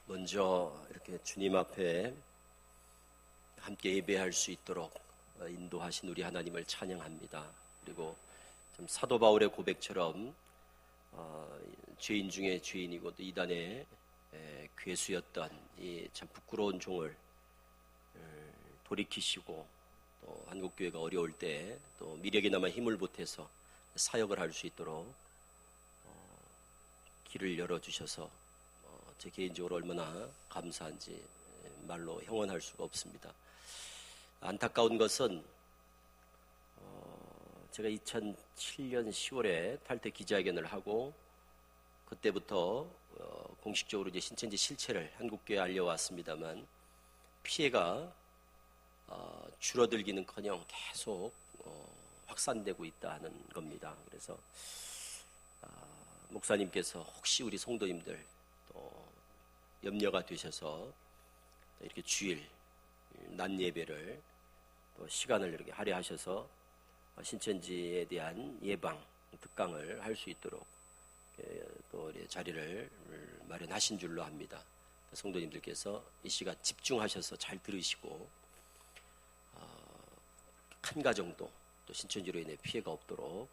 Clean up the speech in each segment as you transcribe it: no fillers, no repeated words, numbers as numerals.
먼저 이렇게 주님 앞에 함께 예배할 수 있도록 인도하신 우리 하나님을 찬양합니다. 그리고 좀 사도 바울의 고백처럼 죄인 중에 죄인이고 또 이단의 괴수였던 이 참 부끄러운 종을 돌이키시고 또 한국교회가 어려울 때 또 미력이나마 힘을 보태서 사역을 할 수 있도록 길을 열어주셔서 제 개인적으로 얼마나 감사한지 말로 형언할 수가 없습니다. 안타까운 것은 제가 2007년 10월에 탈퇴 기자회견을 하고 그때부터 공식적으로 이제 신천지 실체를 한국교회에 알려왔습니다만 피해가 줄어들기는커녕 계속 확산되고 있다는 겁니다. 그래서 목사님께서 혹시 우리 성도님들 또 염려가 되셔서 이렇게 주일 낮 예배를 또 시간을 이렇게 할애하셔서 신천지에 대한 예방 특강을 할 수 있도록 또 자리를 마련하신 줄로 합니다. 성도님들께서 이 시간 집중하셔서 잘 들으시고 한 가정도 또 신천지로 인해 피해가 없도록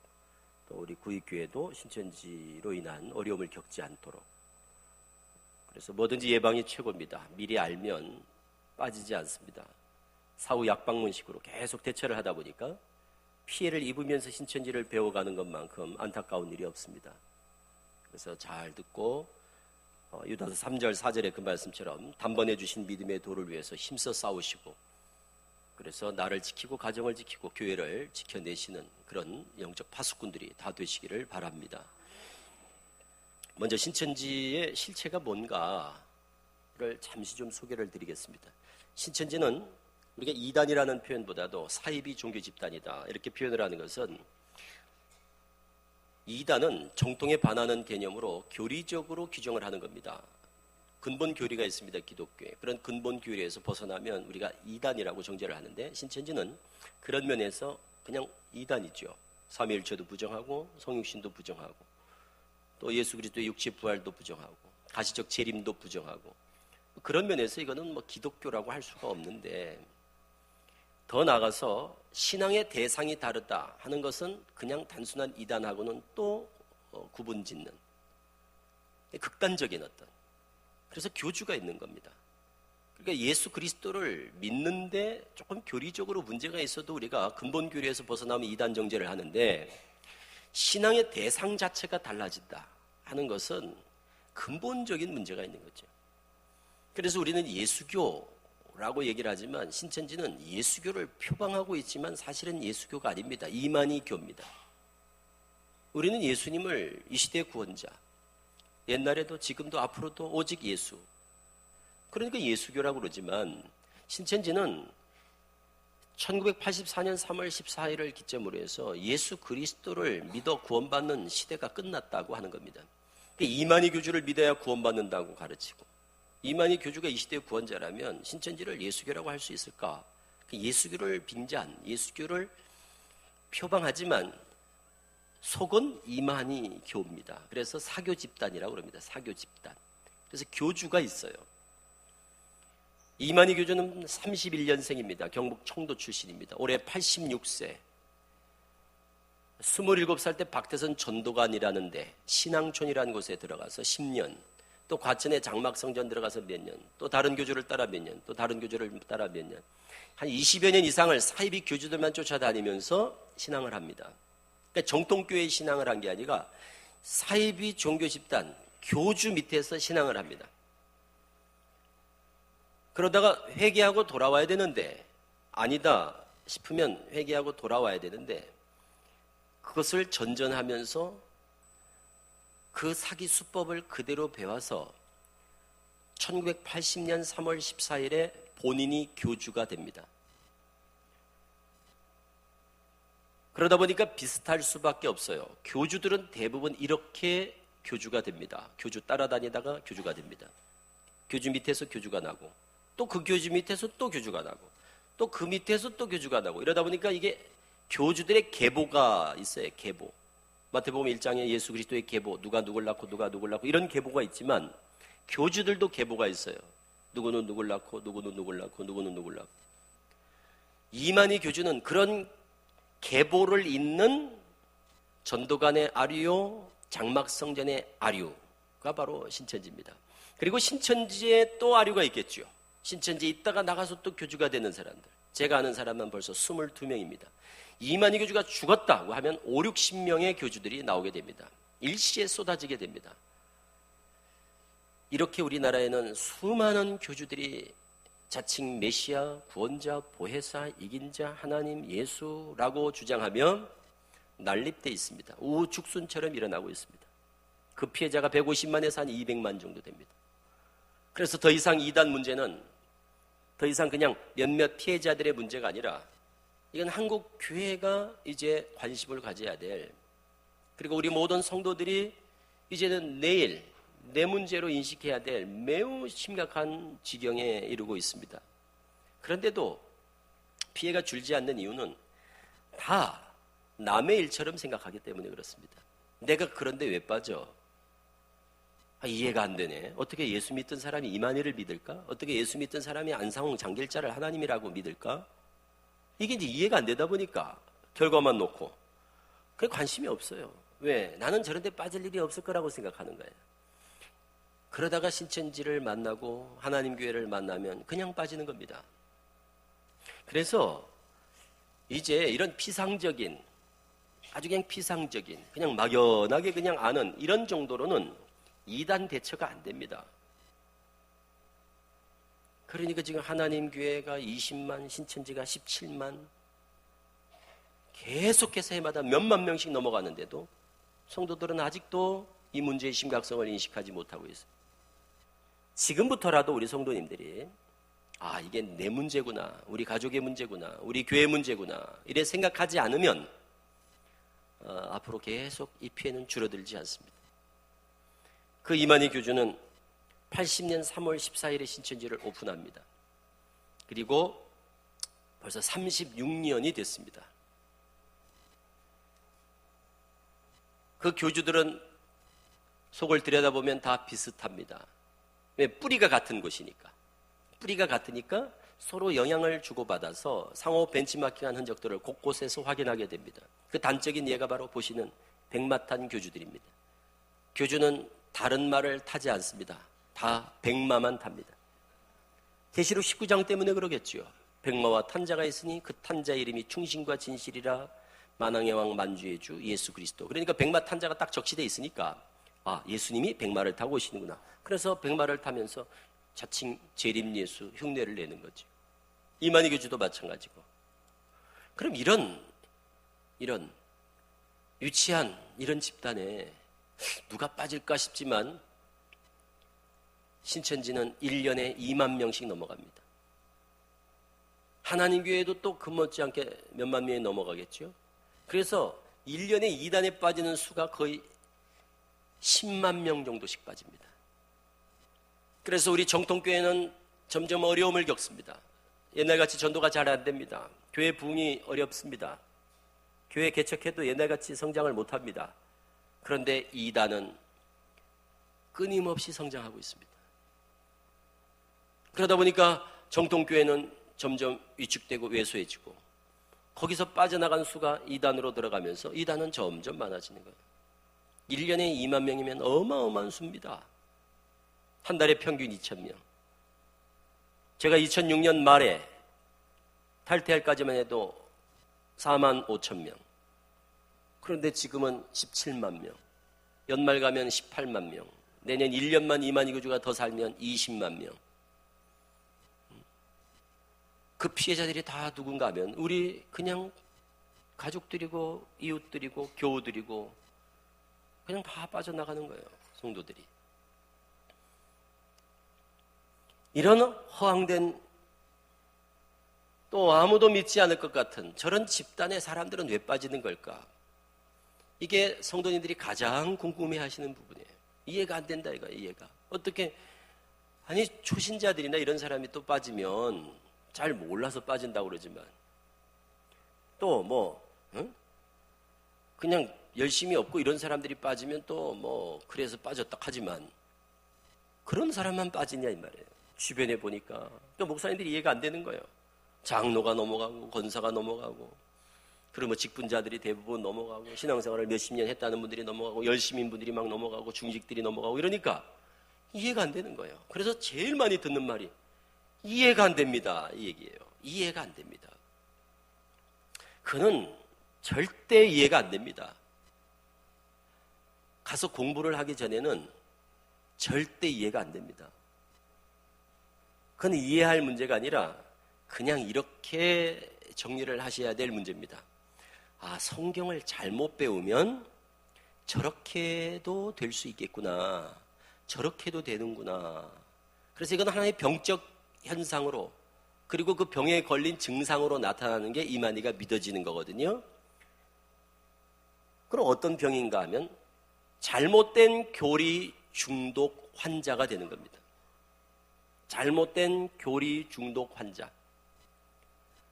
또 우리 구익교회도 신천지로 인한 어려움을 겪지 않도록, 그래서 뭐든지 예방이 최고입니다. 미리 알면 빠지지 않습니다. 사후 약방문식으로 계속 대처를 하다 보니까 피해를 입으면서 신천지를 배워가는 것만큼 안타까운 일이 없습니다. 그래서 잘 듣고 유다서 3절 4절의 그 말씀처럼 단번에 주신 믿음의 도를 위해서 힘써 싸우시고, 그래서 나를 지키고 가정을 지키고 교회를 지켜내시는 그런 영적 파수꾼들이 다 되시기를 바랍니다. 먼저 신천지의 실체가 뭔가를 잠시 좀 소개를 드리겠습니다. 신천지는 우리가 이단이라는 표현보다도 사이비 종교 집단이다 이렇게 표현을 하는 것은, 이단은 정통에 반하는 개념으로 교리적으로 규정을 하는 겁니다. 근본 교리가 있습니다. 기독교에. 그런 근본 교리에서 벗어나면 우리가 이단이라고 정죄를 하는데, 신천지는 그런 면에서 그냥 이단이죠. 삼위일체도 부정하고 성육신도 부정하고 또 예수 그리스도의 육체 부활도 부정하고 가시적 재림도 부정하고, 그런 면에서 이거는 뭐 기독교라고 할 수가 없는데, 더 나아가서 신앙의 대상이 다르다 하는 것은 그냥 단순한 이단하고는 또 구분짓는 극단적인 어떤, 그래서 교주가 있는 겁니다. 그러니까 예수 그리스도를 믿는데 조금 교리적으로 문제가 있어도 우리가 근본 교리에서 벗어나면 이단 정죄를 하는데, 신앙의 대상 자체가 달라진다 하는 것은 근본적인 문제가 있는 거죠. 그래서 우리는 예수교라고 얘기를 하지만 신천지는 예수교를 표방하고 있지만 사실은 예수교가 아닙니다. 이만희 교입니다. 우리는 예수님을 이 시대의 구원자, 옛날에도 지금도 앞으로도 오직 예수, 그러니까 예수교라고 그러지만, 신천지는 1984년 3월 14일을 기점으로 해서 예수 그리스도를 믿어 구원받는 시대가 끝났다고 하는 겁니다. 이만희 교주를 믿어야 구원받는다고 가르치고, 이만희 교주가 이 시대의 구원자라면 신천지를 예수교라고 할 수 있을까? 예수교를 빙자한, 예수교를 표방하지만 속은 이만희 교입니다. 그래서 사교 집단이라고 합니다. 사교 집단. 그래서 교주가 있어요. 이만희 교주는 31년생입니다. 경북 청도 출신입니다. 올해 86세. 27살 때 박태선 전도관이라는 데, 신앙촌이라는 곳에 들어가서 10년, 또 과천에 장막성전 들어가서 몇 년, 또 다른 교주를 따라 몇 년, 또 다른 교주를 따라 몇 년, 한 20여 년 이상을 사이비 교주들만 쫓아다니면서 신앙을 합니다. 그러니까 정통교회 신앙을 한 게 아니라 사이비 종교 집단, 교주 밑에서 신앙을 합니다. 그러다가 회개하고 돌아와야 되는데, 아니다 싶으면 회개하고 돌아와야 되는데, 그것을 전전하면서 그 사기 수법을 그대로 배워서 1980년 3월 14일에 본인이 교주가 됩니다. 그러다 보니까 비슷할 수밖에 없어요. 교주들은 대부분 이렇게 교주가 됩니다. 교주 따라다니다가 교주가 됩니다. 교주 밑에서 교주가 나고, 또 그 교주 밑에서 또 교주가 나고, 또 그 밑에서 또 교주가 나고, 이러다 보니까 이게 교주들의 계보가 있어요. 계보. 마태복음 1장에 예수 그리스도의 계보, 누가 누굴 낳고 누가 누굴 낳고 이런 계보가 있지만, 교주들도 계보가 있어요. 누구는 누굴 낳고 누구는 누굴 낳고 누구는 누굴 낳고. 이만희 교주는 그런 계보를 잇는 전도간의 아류요, 장막성전의 아류가 바로 신천지입니다. 그리고 신천지에 또 아류가 있겠죠. 신천지에 있다가 나가서 또 교주가 되는 사람들. 제가 아는 사람은 벌써 22명입니다. 이만희 교주가 죽었다고 하면 5, 60명의 교주들이 나오게 됩니다. 일시에 쏟아지게 됩니다. 이렇게 우리나라에는 수많은 교주들이 자칭 메시아, 구원자, 보혜사, 이긴 자, 하나님, 예수라고 주장하며 난립돼 있습니다. 우죽순처럼 일어나고 있습니다. 그 피해자가 150만에서 한 200만 정도 됩니다. 그래서 더 이상 이단 문제는 더 이상 그냥 몇몇 피해자들의 문제가 아니라 이건 한국 교회가 이제 관심을 가져야 될, 그리고 우리 모든 성도들이 이제는 내일 내 문제로 인식해야 될 매우 심각한 지경에 이르고 있습니다. 그런데도 피해가 줄지 않는 이유는 다 남의 일처럼 생각하기 때문에 그렇습니다. 내가 그런데 왜 빠져? 이해가 안 되네. 어떻게 예수 믿던 사람이 이만희를 믿을까? 어떻게 예수 믿던 사람이 안상홍 장길자를 하나님이라고 믿을까? 이게 이제 이해가 안 되다 보니까 결과만 놓고 그게 관심이 없어요. 왜? 나는 저런 데 빠질 일이 없을 거라고 생각하는 거예요. 그러다가 신천지를 만나고 하나님 교회를 만나면 그냥 빠지는 겁니다. 그래서 이제 이런 피상적인, 아주 그냥 피상적인, 그냥 막연하게 그냥 아는 이런 정도로는 이단 대처가 안 됩니다. 그러니까 지금 하나님 교회가 20만, 신천지가 17만, 계속해서 해마다 몇만 명씩 넘어가는데도 성도들은 아직도 이 문제의 심각성을 인식하지 못하고 있어요. 지금부터라도 우리 성도님들이 이게 내 문제구나, 우리 가족의 문제구나, 우리 교회 문제구나 이래 생각하지 않으면 앞으로 계속 이 피해는 줄어들지 않습니다. 그 이만희 교주는 80년 3월 14일에 신천지를 오픈합니다. 그리고 벌써 36년이 됐습니다. 그 교주들은 속을 들여다보면 다 비슷합니다. 왜? 뿌리가 같은 곳이니까. 뿌리가 같으니까 서로 영향을 주고받아서 상호 벤치마킹한 흔적들을 곳곳에서 확인하게 됩니다. 그 단적인 예가 바로 보시는 백마탄 교주들입니다. 교주는 다른 말을 타지 않습니다. 다 백마만 탑니다. 계시록 19장 때문에 그러겠죠. 백마와 탄자가 있으니 그 탄자 이름이 충신과 진실이라 만왕의 왕 만주의 주 예수 그리스도. 그러니까 백마 탄자가 딱 적시되어 있으니까 예수님이 백마를 타고 오시는구나. 그래서 백마를 타면서 자칭 재림 예수 흉내를 내는 거죠. 이만희 교주도 마찬가지고. 그럼 이런 유치한 이런 집단에 누가 빠질까 싶지만 신천지는 1년에 2만 명씩 넘어갑니다. 하나님 교회도 또 그 못지않게 몇만 명이 넘어가겠죠. 그래서 1년에 2단에 빠지는 수가 거의 10만 명 정도씩 빠집니다. 그래서 우리 정통교회는 점점 어려움을 겪습니다. 옛날같이 전도가 잘 안 됩니다. 교회 부흥이 어렵습니다. 교회 개척해도 옛날같이 성장을 못합니다. 그런데 2단은 끊임없이 성장하고 있습니다. 그러다 보니까 정통교회는 점점 위축되고 왜소해지고 거기서 빠져나간 수가 2단으로 들어가면서 2단은 점점 많아지는 거예요. 1년에 2만 명이면 어마어마한 수입니다. 한 달에 평균 2,000명. 제가 2006년 말에 탈퇴할까지만 해도 4만 5천 명. 그런데 지금은 17만 명. 연말 가면 18만 명. 내년 1년만 이만희 교주가 더 살면 20만 명. 그 피해자들이 다 누군가 하면 우리 그냥 가족들이고 이웃들이고 교우들이고 그냥 다 빠져나가는 거예요. 성도들이. 이런 허황된 또 아무도 믿지 않을 것 같은 저런 집단의 사람들은 왜 빠지는 걸까? 이게 성도님들이 가장 궁금해하시는 부분이에요. 이해가 안 된다 이거 이해가. 어떻게 초신자들이나 이런 사람이 또 빠지면 잘 몰라서 빠진다고 그러지만 또 그냥 열심히 없고 이런 사람들이 빠지면 또 그래서 빠졌다 하지만 그런 사람만 빠지냐 이 말이에요. 주변에 보니까 또 목사님들이 이해가 안 되는 거예요. 장로가 넘어가고 권사가 넘어가고 그리고 뭐 직분자들이 대부분 넘어가고 신앙생활을 몇십 년 했다는 분들이 넘어가고 열심인 분들이 막 넘어가고 중직들이 넘어가고 이러니까 이해가 안 되는 거예요. 그래서 제일 많이 듣는 말이 이해가 안 됩니다 이 얘기예요. 이해가 안 됩니다. 그는 절대 이해가 안 됩니다. 가서 공부를 하기 전에는 절대 이해가 안 됩니다. 그건 이해할 문제가 아니라 그냥 이렇게 정리를 하셔야 될 문제입니다. 아, 성경을 잘못 배우면 저렇게도 될 수 있겠구나. 저렇게도 되는구나. 그래서 이건 하나의 병적 현상으로 그리고 그 병에 걸린 증상으로 나타나는 게 이만희가 믿어지는 거거든요. 그럼 어떤 병인가 하면 잘못된 교리 중독 환자가 되는 겁니다. 잘못된 교리 중독 환자.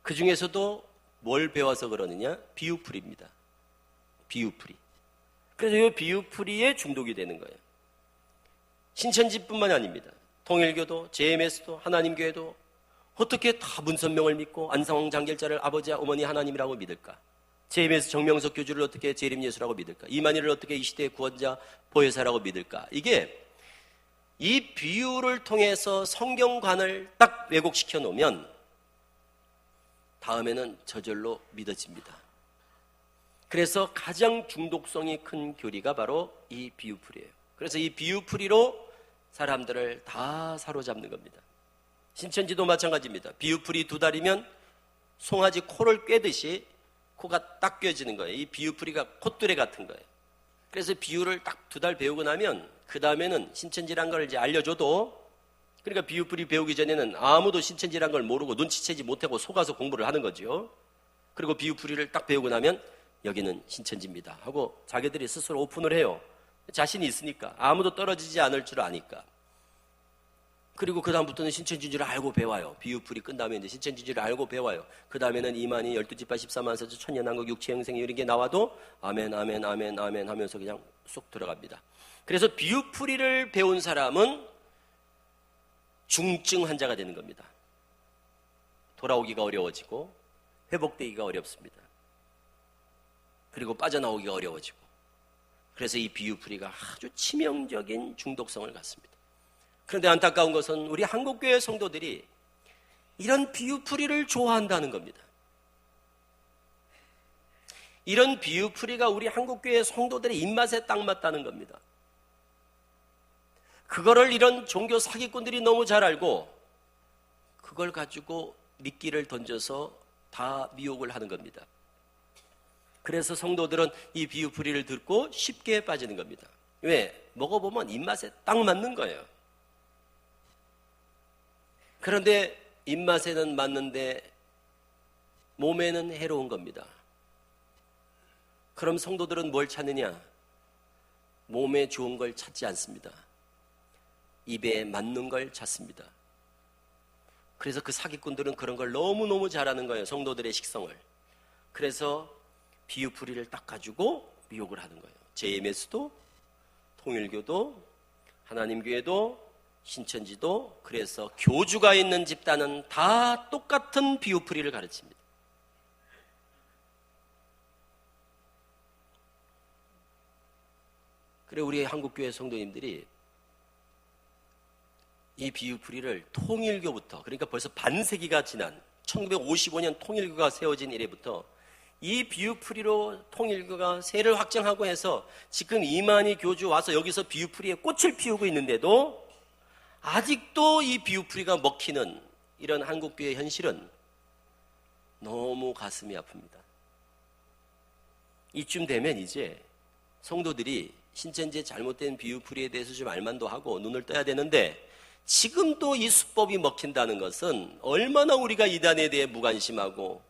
그 중에서도 뭘 배워서 그러느냐? 비유풀이입니다. 비유풀이. 그래서 이 비유풀이에 중독이 되는 거예요. 신천지뿐만이 아닙니다. 통일교도, JMS도, 하나님교회도 어떻게 다 문선명을 믿고 안상홍 장결자를 아버지, 어머니 하나님이라고 믿을까? JMS 정명석 교주를 어떻게 재림예수라고 믿을까? 이만희를 어떻게 이 시대의 구원자, 보혜사라고 믿을까? 이게 이 비유를 통해서 성경관을 딱 왜곡시켜 놓으면 다음에는 저절로 믿어집니다. 그래서 가장 중독성이 큰 교리가 바로 이 비유풀이에요. 그래서 이 비유풀이로 사람들을 다 사로잡는 겁니다. 신천지도 마찬가지입니다. 비유풀이 2달이면 송아지 코를 꿰듯이 코가 딱 꿰지는 거예요. 이 비유풀이가 콧뚜레 같은 거예요. 그래서 비유를 딱 2달 배우고 나면 그 다음에는 신천지란 걸 이제 알려줘도 그러니까 비유풀이 배우기 전에는 아무도 신천지란 걸 모르고 눈치채지 못하고 속아서 공부를 하는 거죠. 그리고 비유풀이를 딱 배우고 나면 여기는 신천지입니다 하고 자기들이 스스로 오픈을 해요. 자신이 있으니까 아무도 떨어지지 않을 줄 아니까. 그리고 그 다음부터는 신천지인 줄 알고 배워요. 비유풀이 끝나면 이제 신천지인 줄 알고 배워요. 그 다음에는 이만희, 12지파, 14만사주, 천년왕국, 육체행생 이런 게 나와도 아멘, 아멘, 아멘, 아멘 하면서 그냥 쏙 들어갑니다. 그래서 비유풀이를 배운 사람은 중증 환자가 되는 겁니다. 돌아오기가 어려워지고 회복되기가 어렵습니다. 그리고 빠져나오기가 어려워지고 그래서 이 비유풀이가 아주 치명적인 중독성을 갖습니다. 그런데 안타까운 것은 우리 한국교회 성도들이 이런 비유풀이를 좋아한다는 겁니다. 이런 비유풀이가 우리 한국교회 성도들의 입맛에 딱 맞다는 겁니다. 그거를 이런 종교 사기꾼들이 너무 잘 알고 그걸 가지고 미끼를 던져서 다 미혹을 하는 겁니다. 그래서 성도들은 이 비유풀이를 듣고 쉽게 빠지는 겁니다. 왜? 먹어보면 입맛에 딱 맞는 거예요. 그런데 입맛에는 맞는데 몸에는 해로운 겁니다. 그럼 성도들은 뭘 찾느냐? 몸에 좋은 걸 찾지 않습니다. 입에 맞는 걸 찾습니다. 그래서 그 사기꾼들은 그런 걸 너무너무 잘하는 거예요. 성도들의 식성을. 그래서 비유풀이를 딱 가지고 미혹을 하는 거예요. JMS도 통일교도 하나님교회도 신천지도 그래서 교주가 있는 집단은 다 똑같은 비유풀이를 가르칩니다. 그래 우리 한국교회 성도님들이 이 비유풀이를 통일교부터 그러니까 벌써 반세기가 지난 1955년 통일교가 세워진 이래부터 이 비유풀이로 통일교가 세를 확장하고 해서 지금 이만희 교주 와서 여기서 비유풀이에 꽃을 피우고 있는데도 아직도 이 비유풀이가 먹히는 이런 한국교회의 현실은 너무 가슴이 아픕니다. 이쯤 되면 이제 성도들이 신천지의 잘못된 비유풀이에 대해서 좀 알만도 하고 눈을 떠야 되는데 지금도 이 수법이 먹힌다는 것은 얼마나 우리가 이단에 대해 무관심하고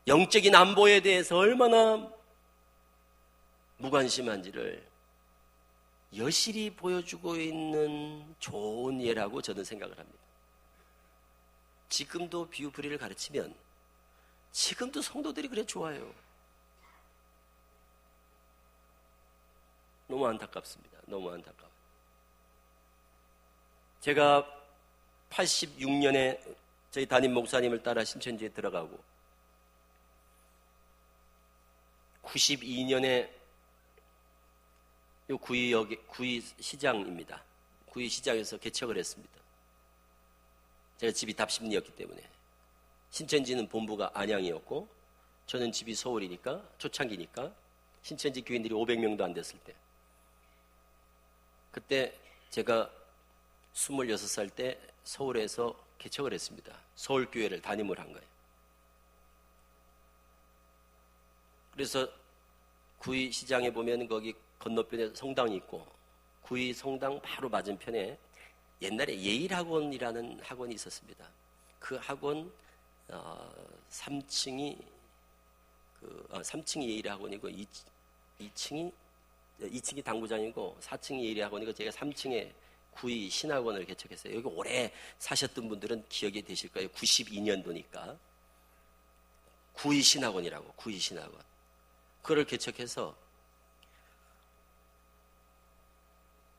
영적인 안보에 대해서 얼마나 무관심한지를 여실히 보여주고 있는 좋은 예라고 저는 생각을 합니다. 지금도 비유풀이를 가르치면 지금도 성도들이 그래 좋아요. 너무 안타깝습니다. 너무 안타까워요. 제가 86년에 저희 담임 목사님을 따라 신천지에 들어가고 92년에 요 구의시장입니다. 구의시장에서 개척을 했습니다. 제가 집이 답심리였기 때문에. 신천지는 본부가 안양이었고 저는 집이 서울이니까, 초창기니까 신천지 교인들이 500명도 안 됐을 때, 그때 제가 26살 때 서울에서 개척을 했습니다. 서울교회를 담임을 한 거예요. 그래서 구의시장에 보면 거기 건너편에 성당이 있고 구의 성당 바로 맞은편에 옛날에 예일학원이라는 학원이 있었습니다. 그 학원 3층이 3층이 예일학원이고 2층이 당구장이고 4층이 예일학원이고 제가 3층에 구의 신학원을 개척했어요. 여기 오래 사셨던 분들은 기억이 되실 거예요. 92년도니까 구의 신학원이라고, 구의 신학원. 그걸 개척해서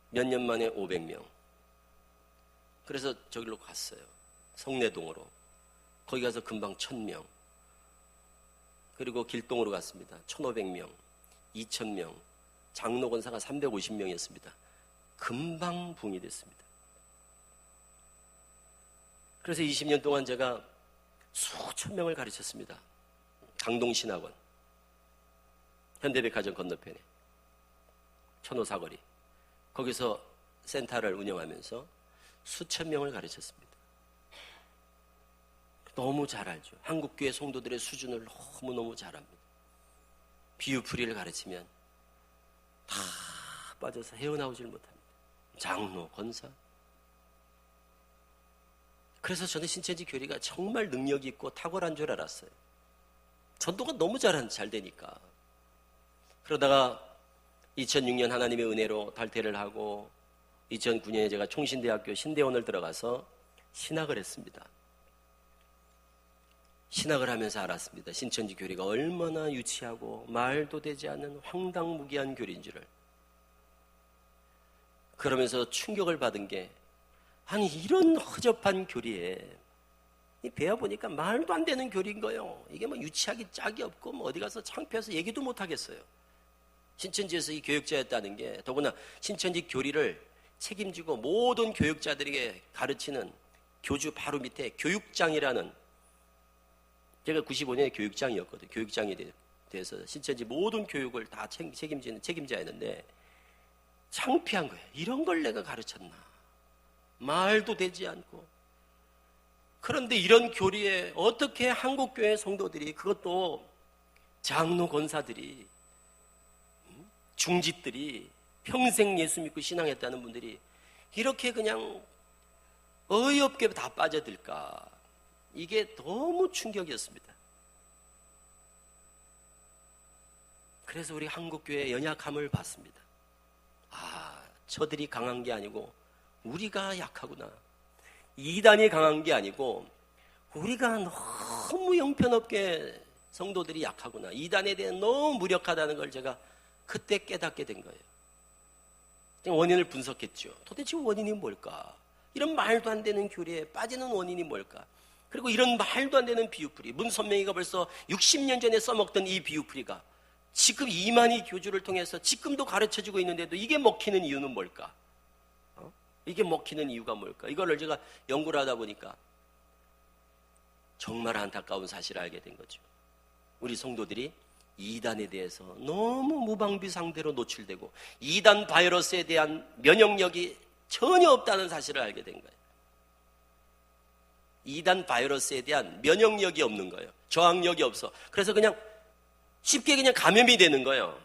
몇 년 만에 500명. 그래서 저기로 갔어요. 성내동으로. 거기 가서 금방 1000명. 그리고 길동으로 갔습니다. 1500명, 2000명. 장로 권사가 350명이었습니다. 금방 붕이 됐습니다. 그래서 20년 동안 제가 수천 명을 가르쳤습니다. 강동신학원, 현대백화점 건너편에 천호사거리, 거기서 센터를 운영하면서 수천 명을 가르쳤습니다. 너무 잘 알죠. 한국교회 성도들의 수준을 너무너무 잘 압니다. 비유풀이를 가르치면 다 빠져서 헤어나오질 못합니다. 장로, 권사. 그래서 저는 신천지 교리가 정말 능력이 있고 탁월한 줄 알았어요. 전도가 너무 잘 되니까. 그러다가 2006년 하나님의 은혜로 탈퇴를 하고 2009년에 제가 총신대학교 신대원을 들어가서 신학을 했습니다. 신학을 하면서 알았습니다. 신천지 교리가 얼마나 유치하고 말도 되지 않는 황당무계한 교리인 줄을. 그러면서 충격을 받은 게, 아니 이런 허접한 교리에 배워보니까 말도 안 되는 교리인 거예요. 이게 뭐 유치하기 짝이 없고 뭐 어디 가서 창피해서 얘기도 못 하겠어요. 신천지에서 이 교육자였다는 게, 더구나 신천지 교리를 책임지고 모든 교육자들에게 가르치는 교주 바로 밑에 교육장이라는, 제가 95년에 교육장이었거든요. 교육장에 대해서 신천지 모든 교육을 다 책임지는 책임자였는데 창피한 거예요. 이런 걸 내가 가르쳤나. 말도 되지 않고. 그런데 이런 교리에 어떻게 한국교회 성도들이, 그것도 장로 권사들이, 중직들이, 평생 예수 믿고 신앙했다는 분들이 이렇게 그냥 어이없게 다 빠져들까. 이게 너무 충격이었습니다. 그래서 우리 한국교회의 연약함을 봤습니다. 아, 저들이 강한 게 아니고 우리가 약하구나. 이단이 강한 게 아니고 우리가 너무 형편없게 성도들이 약하구나. 이단에 대해 너무 무력하다는 걸 제가 그때 깨닫게 된 거예요. 원인을 분석했죠. 도대체 원인이 뭘까? 이런 말도 안 되는 교리에 빠지는 원인이 뭘까? 그리고 이런 말도 안 되는 비유풀이, 문선명이가 벌써 60년 전에 써먹던 이 비유풀이가 지금 이만희 교주를 통해서 지금도 가르쳐주고 있는데도 이게 먹히는 이유는 뭘까? 이게 먹히는 이유가 뭘까? 이거를 제가 연구를 하다 보니까 정말 안타까운 사실을 알게 된 거죠. 우리 성도들이 이단에 대해서 너무 무방비 상태로 노출되고 이단 바이러스에 대한 면역력이 전혀 없다는 사실을 알게 된 거예요. 이단 바이러스에 대한 면역력이 없는 거예요. 저항력이 없어. 그래서 그냥 쉽게 그냥 감염이 되는 거예요.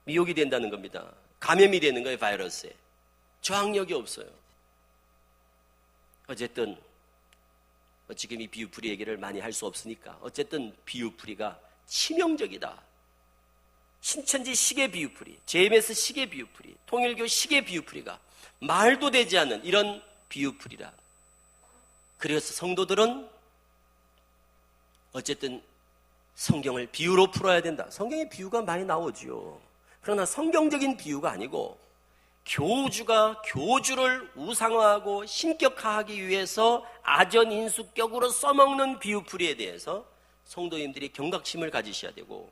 미혹이 된다는 겁니다. 감염이 되는 거예요, 바이러스에. 저항력이 없어요. 어쨌든 지금 이 비유풀이 얘기를 많이 할 수 없으니까 어쨌든 비유풀이가 치명적이다. 신천지 시계 비유풀이, JMS 시계 비유풀이, 통일교 시계 비유풀이가 말도 되지 않는 이런 비유풀이라. 그래서 성도들은 어쨌든 성경을 비유로 풀어야 된다. 성경에 비유가 많이 나오지요. 그러나 성경적인 비유가 아니고 교주가 교주를 우상화하고 신격화하기 위해서 아전인수격으로 써먹는 비유풀이에 대해서 성도님들이 경각심을 가지셔야 되고,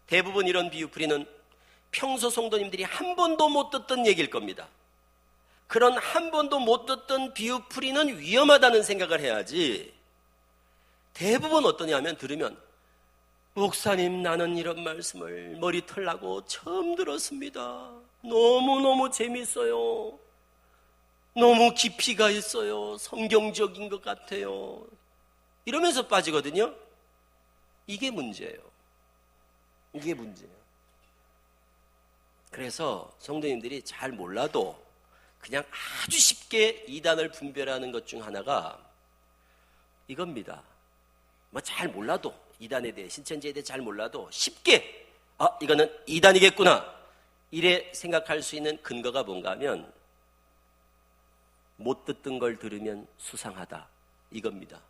대부분 이런 비유풀이는 평소 성도님들이 한 번도 못 듣던 얘기일 겁니다. 그런 한 번도 못 듣던 비유풀이는 위험하다는 생각을 해야지, 대부분 어떠냐면 들으면 목사님 나는 이런 말씀을 머리털 나고 처음 들었습니다. 너무너무 재밌어요. 너무 깊이가 있어요. 성경적인 것 같아요. 이러면서 빠지거든요. 이게 문제예요. 이게 문제예요. 그래서 성도님들이 잘 몰라도 그냥 아주 쉽게 이단을 분별하는 것 중 하나가 이겁니다. 뭐 잘 몰라도, 이단에 대해, 신천지에 대해 잘 몰라도 쉽게 이거는 이단이겠구나 이래 생각할 수 있는 근거가 뭔가 하면, 못 듣던 걸 들으면 수상하다 이겁니다.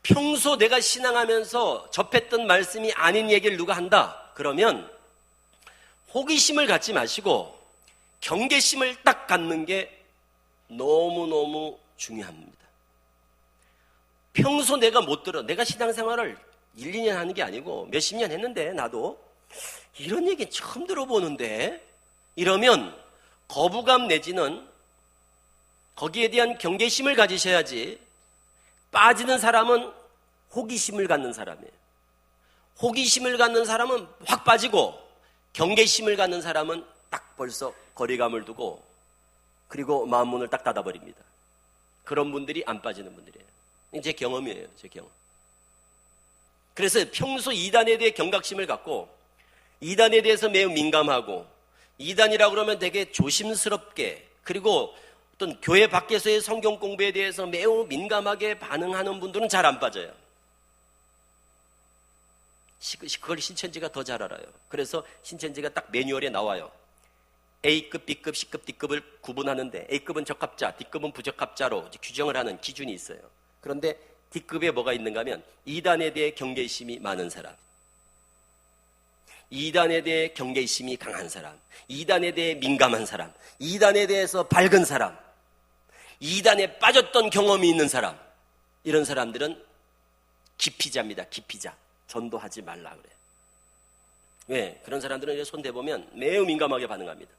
평소 내가 신앙하면서 접했던 말씀이 아닌 얘기를 누가 한다 그러면 호기심을 갖지 마시고 경계심을 딱 갖는 게 너무너무 중요합니다. 평소 내가 못 들어, 내가 신앙생활을 1, 2년 하는 게 아니고 몇십 년 했는데 나도 이런 얘기 처음 들어보는데, 이러면 거부감 내지는 거기에 대한 경계심을 가지셔야지. 빠지는 사람은 호기심을 갖는 사람이에요. 호기심을 갖는 사람은 확 빠지고, 경계심을 갖는 사람은 딱 벌써 거리감을 두고, 그리고 마음문을 딱 닫아버립니다. 그런 분들이 안 빠지는 분들이에요. 제 경험이에요. 제 경험. 그래서 평소 이단에 대해 경각심을 갖고, 이단에 대해서 매우 민감하고, 이단이라고 그러면 되게 조심스럽게, 그리고 어떤 교회 밖에서의 성경 공부에 대해서 매우 민감하게 반응하는 분들은 잘 안 빠져요. 그걸 신천지가 더 잘 알아요. 그래서 신천지가 딱 매뉴얼에 나와요. A급, B급, C급, D급을 구분하는데 A급은 적합자, D급은 부적합자로 규정을 하는 기준이 있어요. 그런데 D급에 뭐가 있는가 하면 이단에 대해 경계심이 많은 사람, 이단에 대해 경계심이 강한 사람, 이단에 대해 민감한 사람, 이단에 대해서 밝은 사람, 이단에 빠졌던 경험이 있는 사람, 이런 사람들은 기피자입니다. 기피자. 전도하지 말라 그래요. 왜? 그런 사람들은 이제 손 대보면 매우 민감하게 반응합니다.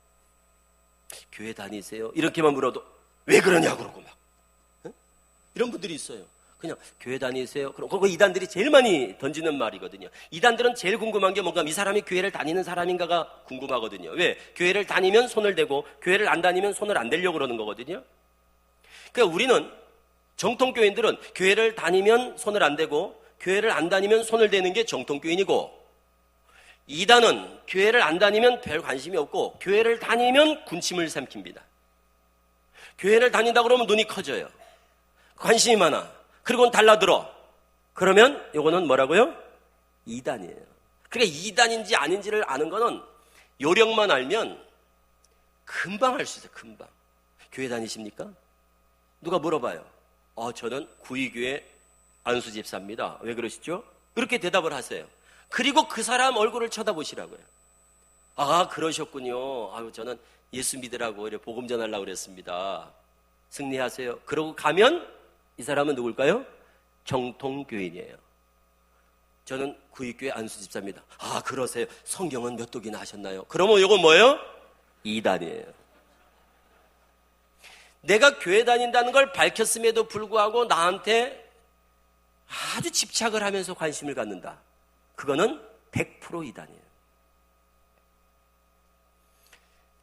교회 다니세요? 이렇게만 물어도 왜 그러냐고 그러고 막. 응? 이런 분들이 있어요. 그냥 교회 다니세요? 그거 이단들이 제일 많이 던지는 말이거든요. 이단들은 제일 궁금한 게 뭔가 이 사람이 교회를 다니는 사람인가가 궁금하거든요. 왜? 교회를 다니면 손을 대고 교회를 안 다니면 손을 안 대려고 그러는 거거든요. 그러니까 우리는 정통교인들은 교회를 다니면 손을 안 대고 교회를 안 다니면 손을 대는 게 정통교인이고, 이단은 교회를 안 다니면 별 관심이 없고 교회를 다니면 군침을 삼킵니다. 교회를 다닌다 그러면 눈이 커져요. 관심이 많아. 그리고는 달라들어. 그러면 요거는 뭐라고요? 이단이에요. 그러니까 이단인지 아닌지를 아는 거는 요령만 알면 금방 알 수 있어요. 금방. 교회 다니십니까? 누가 물어봐요. 저는 구의교회 안수집사입니다. 왜 그러시죠? 이렇게 대답을 하세요. 그리고 그 사람 얼굴을 쳐다보시라고요. 그러셨군요. 저는 예수 믿으라고 이렇게 복음 전하려고 그랬습니다. 승리하세요. 그러고 가면 이 사람은 누굴까요? 정통교인이에요. 저는 구의교회 안수집사입니다. 그러세요. 성경은 몇 독이나 하셨나요? 그러면 이건 뭐예요? 이단이에요. 내가 교회 다닌다는 걸 밝혔음에도 불구하고 나한테 아주 집착을 하면서 관심을 갖는다. 그거는 100% 이단이에요.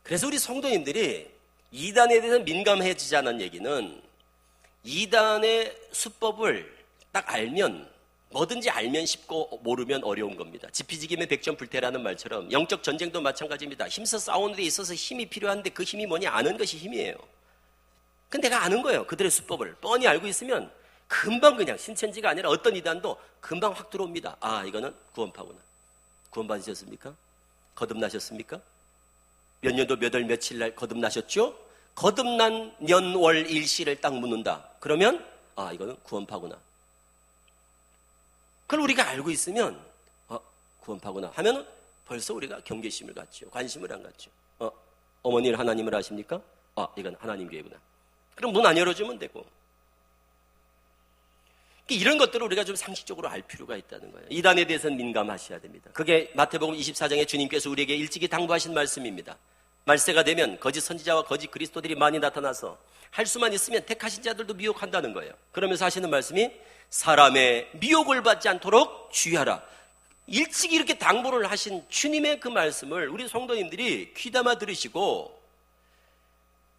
그래서 우리 성도님들이 이단에 대해서 민감해지자는 얘기는 이단의 수법을 딱 알면, 뭐든지 알면 쉽고 모르면 어려운 겁니다. 지피지기면 백전불태라는 말처럼 영적 전쟁도 마찬가지입니다. 힘써 싸우는 데 있어서 힘이 필요한데 그 힘이 뭐냐? 아는 것이 힘이에요. 근데 내가 아는 거예요. 그들의 수법을 뻔히 알고 있으면 금방 그냥, 신천지가 아니라 어떤 이단도 금방 확 들어옵니다. 이거는 구원파구나. 구원받으셨습니까? 거듭나셨습니까? 몇 년도 몇 월 며칠 날 거듭나셨죠? 거듭난 년월 일시를 딱 묻는다. 그러면 이거는 구원파구나. 그걸 우리가 알고 있으면 구원파구나 하면은 벌써 우리가 경계심을 갖죠. 관심을 안 갖죠. 어머니는 하나님을 아십니까? 아, 이건 하나님 교회구나. 그럼 문 안 열어주면 되고. 이런 것들을 우리가 좀 상식적으로 알 필요가 있다는 거예요. 이단에 대해서는 민감하셔야 됩니다. 그게 마태복음 24장에 주님께서 우리에게 일찍이 당부하신 말씀입니다. 말세가 되면 거짓 선지자와 거짓 그리스도들이 많이 나타나서 할 수만 있으면 택하신 자들도 미혹한다는 거예요. 그러면서 하시는 말씀이 사람의 미혹을 받지 않도록 주의하라. 일찍이 이렇게 당부를 하신 주님의 그 말씀을 우리 성도님들이 귀담아 들으시고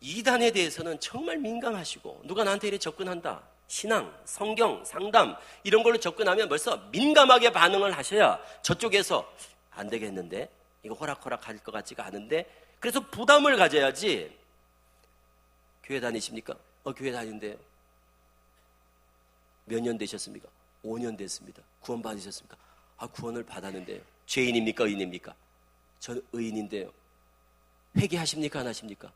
이단에 대해서는 정말 민감하시고 누가 나한테 이렇게 접근한다. 신앙, 성경, 상담 이런 걸로 접근하면 벌써 민감하게 반응을 하셔야 저쪽에서 안 되겠는데 이거 호락호락 할 것 같지가 않은데 그래서 부담을 가져야지. 교회 다니십니까? 교회 다니는데요. 몇 년 되셨습니까? 5년 됐습니다. 구원 받으셨습니까? 구원을 받았는데요. 죄인입니까? 의인입니까? 저는 의인인데요. 회개하십니까? 안 하십니까?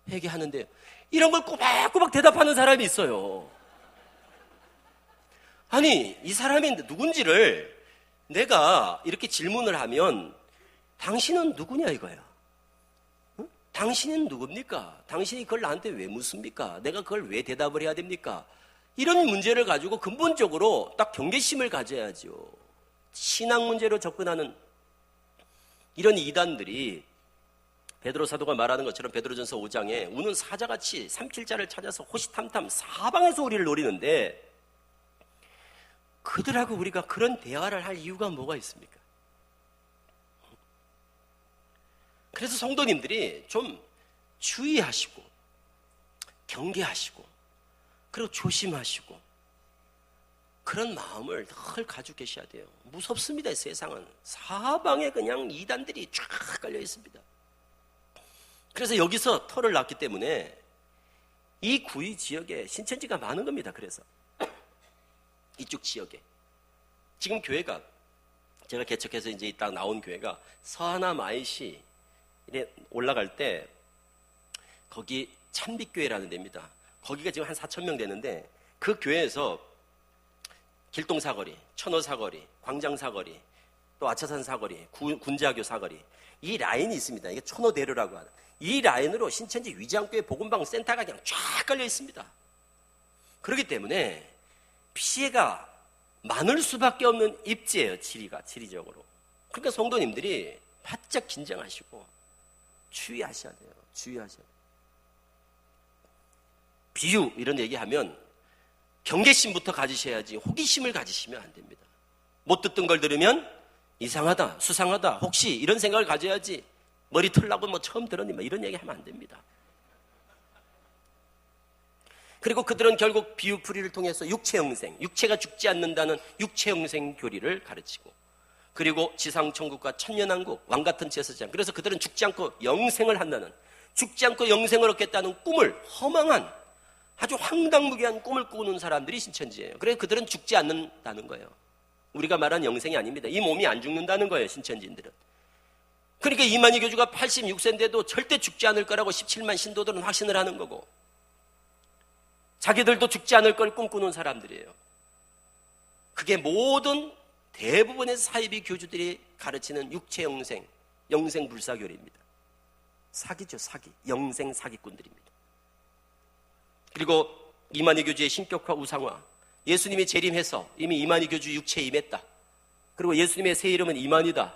회개하는데요. 이런 걸 꼬박꼬박 대답하는 사람이 있어요. 아니, 이 사람이 누군지를 내가 이렇게 질문을 하면 당신은 누구냐 이거야. 응? 당신은 누굽니까? 당신이 그걸 나한테 왜 묻습니까? 내가 그걸 왜 대답을 해야 됩니까? 이런 문제를 가지고 근본적으로 딱 경계심을 가져야죠. 신앙 문제로 접근하는 이런 이단들이 베드로 사도가 말하는 것처럼 베드로전서 5장에 우는 사자같이 삼킬자를 찾아서 호시탐탐 사방에서 우리를 노리는데 그들하고 우리가 그런 대화를 할 이유가 뭐가 있습니까? 그래서 성도님들이 좀 주의하시고 경계하시고 그리고 조심하시고 그런 마음을 늘 가지고 계셔야 돼요. 무섭습니다. 세상은 사방에 그냥 이단들이 쫙 깔려 있습니다. 그래서 여기서 털을 놨기 때문에 이 구이 지역에 신천지가 많은 겁니다. 그래서 이쪽 지역에 지금 교회가 제가 개척해서 이제 딱 나온 교회가 서하남 IC 올라갈 때 거기 찬빛교회라는 데입니다. 거기가 지금 한 4,000명 되는데 그 교회에서 길동 사거리, 천호 사거리, 광장 사거리, 또 아차산 사거리, 군자교 사거리 이 라인이 있습니다. 이게 천호대로라고 하는 이 라인으로 신천지 위장교회 복음방 센터가 그냥 쫙 깔려 있습니다. 그렇기 때문에 피해가 많을 수밖에 없는 입지예요. 지리적으로. 그러니까 성도님들이 바짝 긴장하시고 주의하셔야 돼요. 주의하셔야 돼요. 비유 이런 얘기하면 경계심부터 가지셔야지 호기심을 가지시면 안 됩니다. 못 듣던 걸 들으면 이상하다, 수상하다, 혹시 이런 생각을 가져야지 머리 털라고 뭐 처음 들었니 이런 얘기 하면 안 됩니다. 그리고 그들은 결국 비유풀이를 통해서 육체영생, 육체가 죽지 않는다는 육체영생 교리를 가르치고 그리고 지상천국과 천년왕국, 왕같은 제사장 그래서 그들은 죽지 않고 영생을 한다는 죽지 않고 영생을 얻겠다는 꿈을 허망한 아주 황당무계한 꿈을 꾸는 사람들이 신천지예요. 그래서 그들은 죽지 않는다는 거예요. 우리가 말한 영생이 아닙니다. 이 몸이 안 죽는다는 거예요. 신천지인들은. 그러니까 이만희 교주가 86세인데도 절대 죽지 않을 거라고 17만 신도들은 확신을 하는 거고 자기들도 죽지 않을 걸 꿈꾸는 사람들이에요. 그게 모든 대부분의 사이비 교주들이 가르치는 육체 영생, 영생 불사교리입니다. 사기죠, 사기. 영생 사기꾼들입니다. 그리고 이만희 교주의 신격화 우상화. 예수님이 재림해서 이미 이만희 교주 육체에 임했다. 그리고 예수님의 새 이름은 이만희다.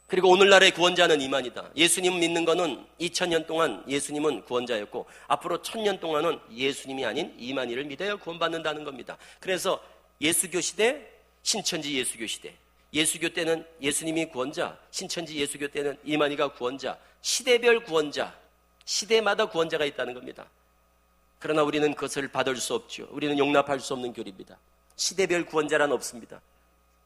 그리고 오늘날의 구원자는 이만희다. 예수님 믿는 거는 2000년 동안 예수님은 구원자였고 앞으로 1000년 동안은 예수님이 아닌 이만희를 믿어야 구원받는다는 겁니다. 그래서 예수교 시대, 신천지 예수교 시대. 예수교 때는 예수님이 구원자, 신천지 예수교 때는 이만희가 구원자, 시대별 구원자, 시대마다 구원자가 있다는 겁니다. 그러나 우리는 그것을 받을 수 없죠. 우리는 용납할 수 없는 교리입니다. 시대별 구원자란 없습니다.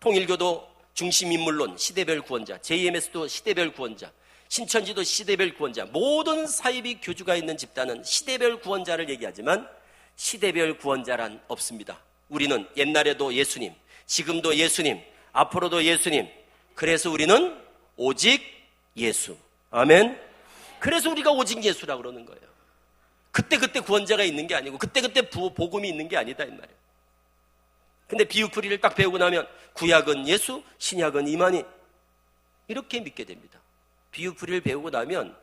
통일교도 중심인물론 시대별 구원자, JMS도 시대별 구원자, 신천지도 시대별 구원자, 모든 사이비 교주가 있는 집단은 시대별 구원자를 얘기하지만 시대별 구원자란 없습니다. 우리는 옛날에도 예수님, 지금도 예수님, 앞으로도 예수님. 그래서 우리는 오직 예수. 아멘. 그래서 우리가 오직 예수라고 그러는 거예요. 그때 구원자가 있는 게 아니고 그때 복음이 있는 게 아니다 이 말이에요. 근데 비유풀이를 딱 배우고 나면 구약은 예수, 신약은 이만희 이렇게 믿게 됩니다. 비유풀이를 배우고 나면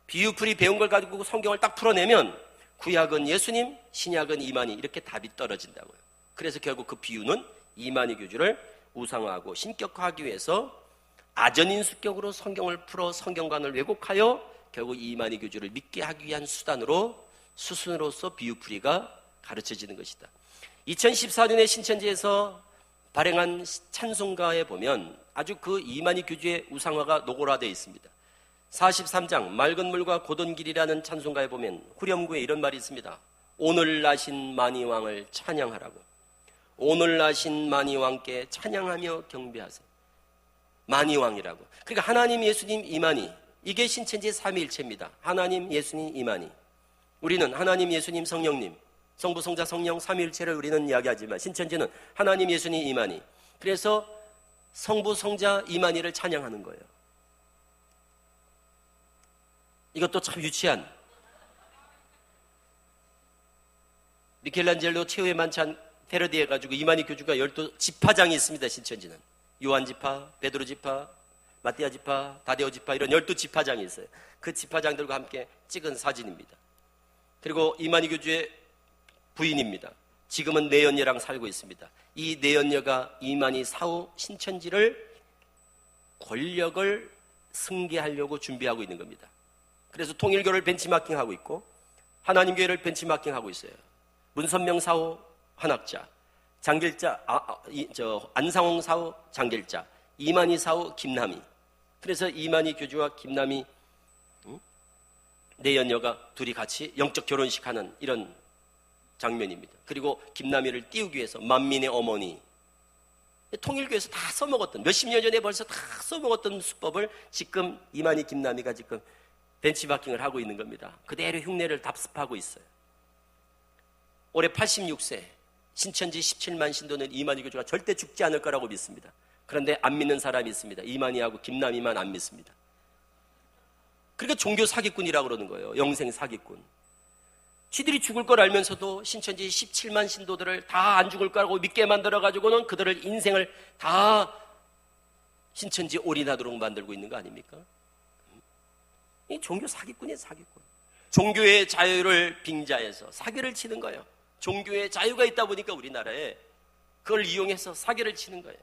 비유풀이 배운 걸 가지고 성경을 딱 풀어내면 구약은 예수님, 신약은 이만희 이렇게 답이 떨어진다고요. 그래서 결국 그 비유는 이만희 교주를 우상화하고 신격화하기 위해서 아전인수격으로 성경을 풀어 성경관을 왜곡하여 결국 이만희 교주를 믿게 하기 위한 수순으로서 비유풀이가 가르쳐지는 것이다. 2014년에 신천지에서 발행한 찬송가에 보면 아주 그 이만희 교주의 우상화가 노골화되어 있습니다. 43장 맑은 물과 고든 길이라는 찬송가에 보면 후렴구에 이런 말이 있습니다. 오늘 나신 만이왕을 찬양하라고. 오늘 나신 만이왕께 찬양하며 경배하세요. 만이왕이라고. 그러니까 하나님, 예수님, 이만희, 이게 신천지의 삼위일체입니다. 하나님, 예수님, 이만희. 우리는 하나님, 예수님, 성령님, 성부, 성자, 성령, 삼위일체를 우리는 이야기하지만 신천지는 하나님, 예수님, 이만희. 그래서 성부, 성자, 이만희를 찬양하는 거예요. 이것도 참 유치한, 미켈란젤로 최후의 만찬 패러디해가지고 이만희 교주가 12지파장이 있습니다. 신천지는 요한 지파, 베드로 지파, 마띠아 지파, 다데오 지파 이런 12지파장이 있어요. 그 지파장들과 함께 찍은 사진입니다. 그리고 이만희 교주의 부인입니다. 지금은 내연녀랑 살고 있습니다. 이 내연녀가 이만희 사후 신천지를 권력을 승계하려고 준비하고 있는 겁니다. 그래서 통일교를 벤치마킹하고 있고 하나님교회를 벤치마킹하고 있어요. 문선명 사후 한학자, 장길자, 안상홍 사후 장길자, 이만희 사후 김남희. 그래서 이만희 교주와 김남희 내연녀가 둘이 같이 영적 결혼식하는 이런 장면입니다. 그리고 김남희를 띄우기 위해서 만민의 어머니, 통일교에서 다 써먹었던, 몇십 년 전에 벌써 다 써먹었던 수법을 지금 이만희 김남희가 지금 벤치마킹을 하고 있는 겁니다. 그대로 흉내를 답습하고 있어요. 올해 86세, 신천지 17만 신도는 이만희 교주가 절대 죽지 않을 거라고 믿습니다. 그런데 안 믿는 사람이 있습니다. 이만희하고 김남희만 안 믿습니다. 그러니까 종교 사기꾼이라고 그러는 거예요. 영생 사기꾼. 지들이 죽을 걸 알면서도 신천지 17만 신도들을 다 안 죽을 거라고 믿게 만들어가지고는 그들을 인생을 다 신천지에 올인하도록 만들고 있는 거 아닙니까? 이 종교 사기꾼이에요, 사기꾼. 종교의 자유를 빙자해서 사기를 치는 거예요. 종교의 자유가 있다 보니까 우리나라에 그걸 이용해서 사기를 치는 거예요.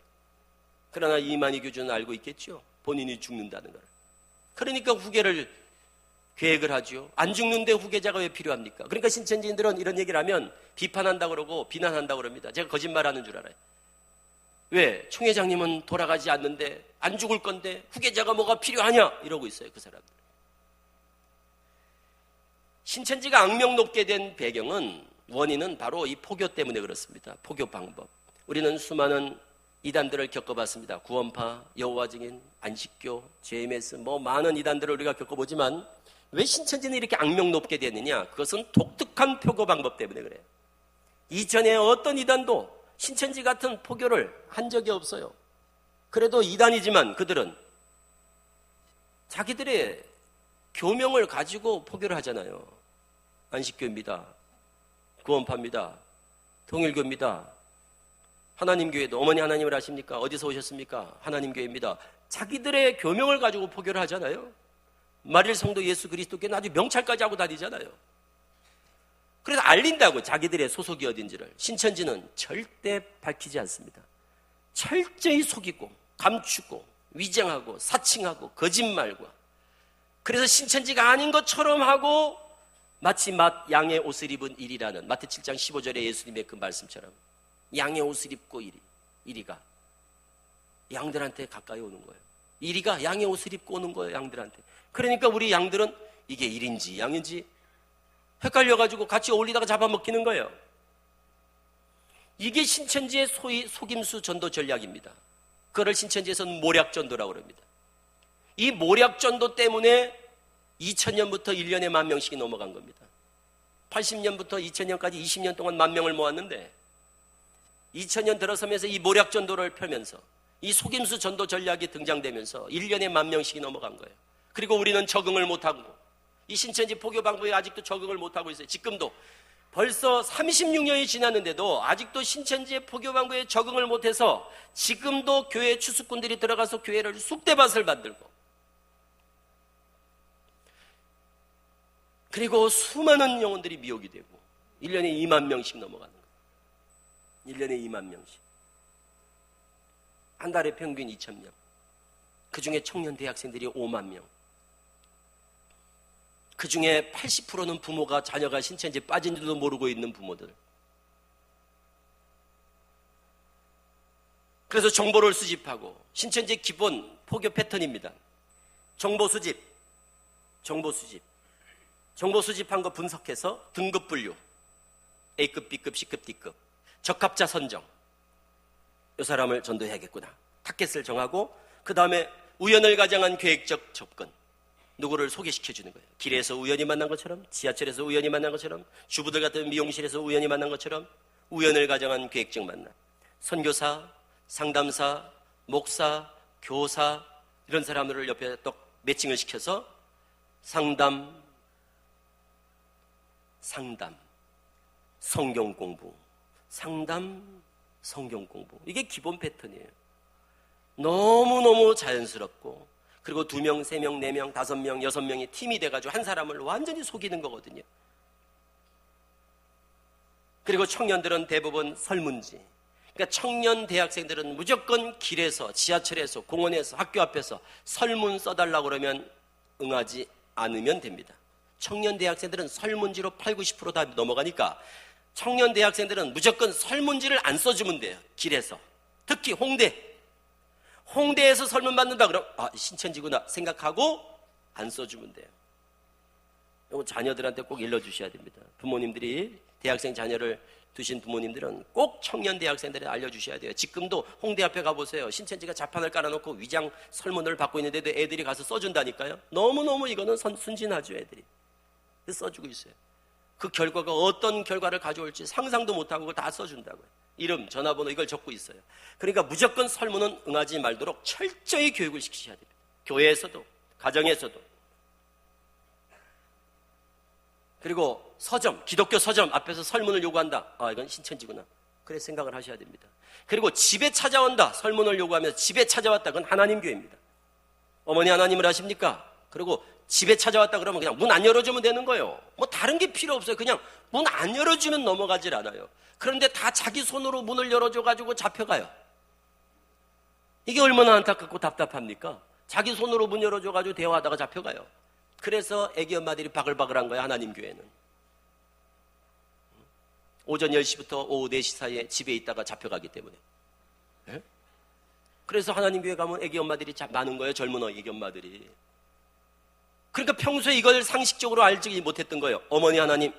그러나 이만희 교주는 알고 있겠죠. 본인이 죽는다는 걸. 그러니까 후계를 계획을 하죠. 안 죽는데 후계자가 왜 필요합니까? 그러니까 신천지인들은 이런 얘기를 하면 비판한다고 그러고 비난한다고 그럽니다. 제가 거짓말하는 줄 알아요. 왜? 총회장님은 돌아가지 않는데 안 죽을 건데 후계자가 뭐가 필요하냐? 이러고 있어요, 그 사람들. 신천지가 악명 높게 된 배경은 원인은 바로 이 포교 때문에 그렇습니다. 포교 방법. 우리는 수많은 이단들을 겪어봤습니다. 구원파, 여호와 증인, 안식교, JMS 많은 이단들을 우리가 겪어보지만 왜 신천지는 이렇게 악명 높게 됐느냐? 그것은 독특한 포교 방법 때문에 그래요. 이전에 어떤 이단도 신천지 같은 포교를 한 적이 없어요. 그래도 이단이지만 그들은 자기들의 교명을 가지고 포교를 하잖아요. 안식교입니다. 구원파입니다. 통일교입니다. 하나님교회도 어머니 하나님을 아십니까? 어디서 오셨습니까? 하나님교회입니다. 자기들의 교명을 가지고 포교를 하잖아요. 마릴 성도 예수 그리스도께는 아주 명찰까지 하고 다니잖아요. 그래서 알린다고 자기들의 소속이 어딘지를. 신천지는 절대 밝히지 않습니다. 철저히 속이고 감추고 위장하고 사칭하고 거짓말과, 그래서 신천지가 아닌 것처럼 하고 마치 양의 옷을 입은 이리라는 마태 7장 15절에 예수님의 그 말씀처럼 양의 옷을 입고 이리가 양들한테 가까이 오는 거예요. 이리가 양의 옷을 입고 오는 거예요, 양들한테. 그러니까 우리 양들은 이게 일인지 양인지 헷갈려가지고 같이 어울리다가 잡아먹히는 거예요. 이게 신천지의 소위 속임수 전도 전략입니다. 그걸 신천지에서는 모략전도라고 합니다. 이 모략전도 때문에 2000년부터 1년에 10,000명씩이 넘어간 겁니다. 80년부터 2000년까지 20년 동안 10,000명을 모았는데 2000년 들어서면서 이 모략전도를 펴면서 이 속임수 전도 전략이 등장되면서 1년에 10,000명씩이 넘어간 거예요. 그리고 우리는 적응을 못하고 이 신천지 포교 방법에 아직도 적응을 못하고 있어요. 지금도 벌써 36년이 지났는데도 아직도 신천지의 포교 방법에 적응을 못해서 지금도 교회 추수꾼들이 들어가서 교회를 쑥대밭을 만들고 그리고 수많은 영혼들이 미혹이 되고 1년에 2만 명씩 넘어가는 거예요. 1년에 2만 명씩. 한 달에 평균 2,000명. 그 중에 청년 대학생들이 5만 명. 그 중에 80%는 부모가 자녀가 신천지에 빠진 줄도 모르고 있는 부모들. 그래서 정보를 수집하고, 신천지의 기본 포교 패턴입니다. 정보 수집한 거 분석해서 등급 분류, A급, B급, C급, D급, 적합자 선정. 이 사람을 전도해야겠구나. 타겟을 정하고, 그 다음에 우연을 가장한 계획적 접근. 누구를 소개시켜주는 거예요. 길에서 우연히 만난 것처럼, 지하철에서 우연히 만난 것처럼, 주부들 같은 미용실에서 우연히 만난 것처럼 우연을 가장한 계획적 만남. 선교사, 상담사, 목사, 교사 이런 사람들을 옆에 또 매칭을 시켜서 상담, 성경 공부, 성경 공부. 이게 기본 패턴이에요. 너무너무 자연스럽고, 그리고 2명, 3명, 4명, 5명, 6명이 팀이 돼가지고 한 사람을 완전히 속이는 거거든요. 그리고 청년들은 대부분 설문지. 그러니까 청년 대학생들은 무조건 길에서, 지하철에서, 공원에서, 학교 앞에서 설문 써달라고 그러면 응하지 않으면 됩니다. 청년 대학생들은 설문지로 8, 90%다 넘어가니까 청년 대학생들은 무조건 설문지를 안 써주면 돼요. 길에서. 특히 홍대에서 설문 받는다 그럼 신천지구나 생각하고 안 써주면 돼요. 이거 자녀들한테 꼭 일러주셔야 됩니다. 부모님들이 대학생 자녀를 두신 부모님들은 꼭 청년 대학생들에 알려주셔야 돼요. 지금도 홍대 앞에 가보세요. 신천지가 자판을 깔아놓고 위장 설문을 받고 있는데도 애들이 가서 써준다니까요. 너무너무 이거는 순진하죠. 애들이 써주고 있어요. 그 결과가 어떤 결과를 가져올지 상상도 못하고 그걸 다 써준다고요. 이름, 전화번호 이걸 적고 있어요. 그러니까 무조건 설문은 응하지 말도록 철저히 교육을 시키셔야 됩니다. 교회에서도, 가정에서도. 그리고 서점, 기독교 서점 앞에서 설문을 요구한다. 이건 신천지구나. 그래 생각을 하셔야 됩니다. 그리고 집에 찾아온다. 설문을 요구하면서 집에 찾아왔다. 그건 하나님 교회입니다. 어머니 하나님을 아십니까? 그리고 집에 찾아왔다 그러면 그냥 문 안 열어주면 되는 거예요. 뭐 다른 게 필요 없어요. 그냥 문 안 열어주면 넘어가질 않아요. 그런데 다 자기 손으로 문을 열어줘가지고 잡혀가요. 이게 얼마나 안타깝고 답답합니까? 자기 손으로 문 열어줘가지고 대화하다가 잡혀가요. 그래서 애기 엄마들이 바글바글한 거예요. 하나님 교회는. 오전 10시부터 오후 4시 사이에 집에 있다가 잡혀가기 때문에. 네? 그래서 하나님 교회 가면 애기 엄마들이 많은 거예요. 젊은 애기 엄마들이. 그러니까 평소에 이걸 상식적으로 알지 못했던 거예요. 어머니 하나님,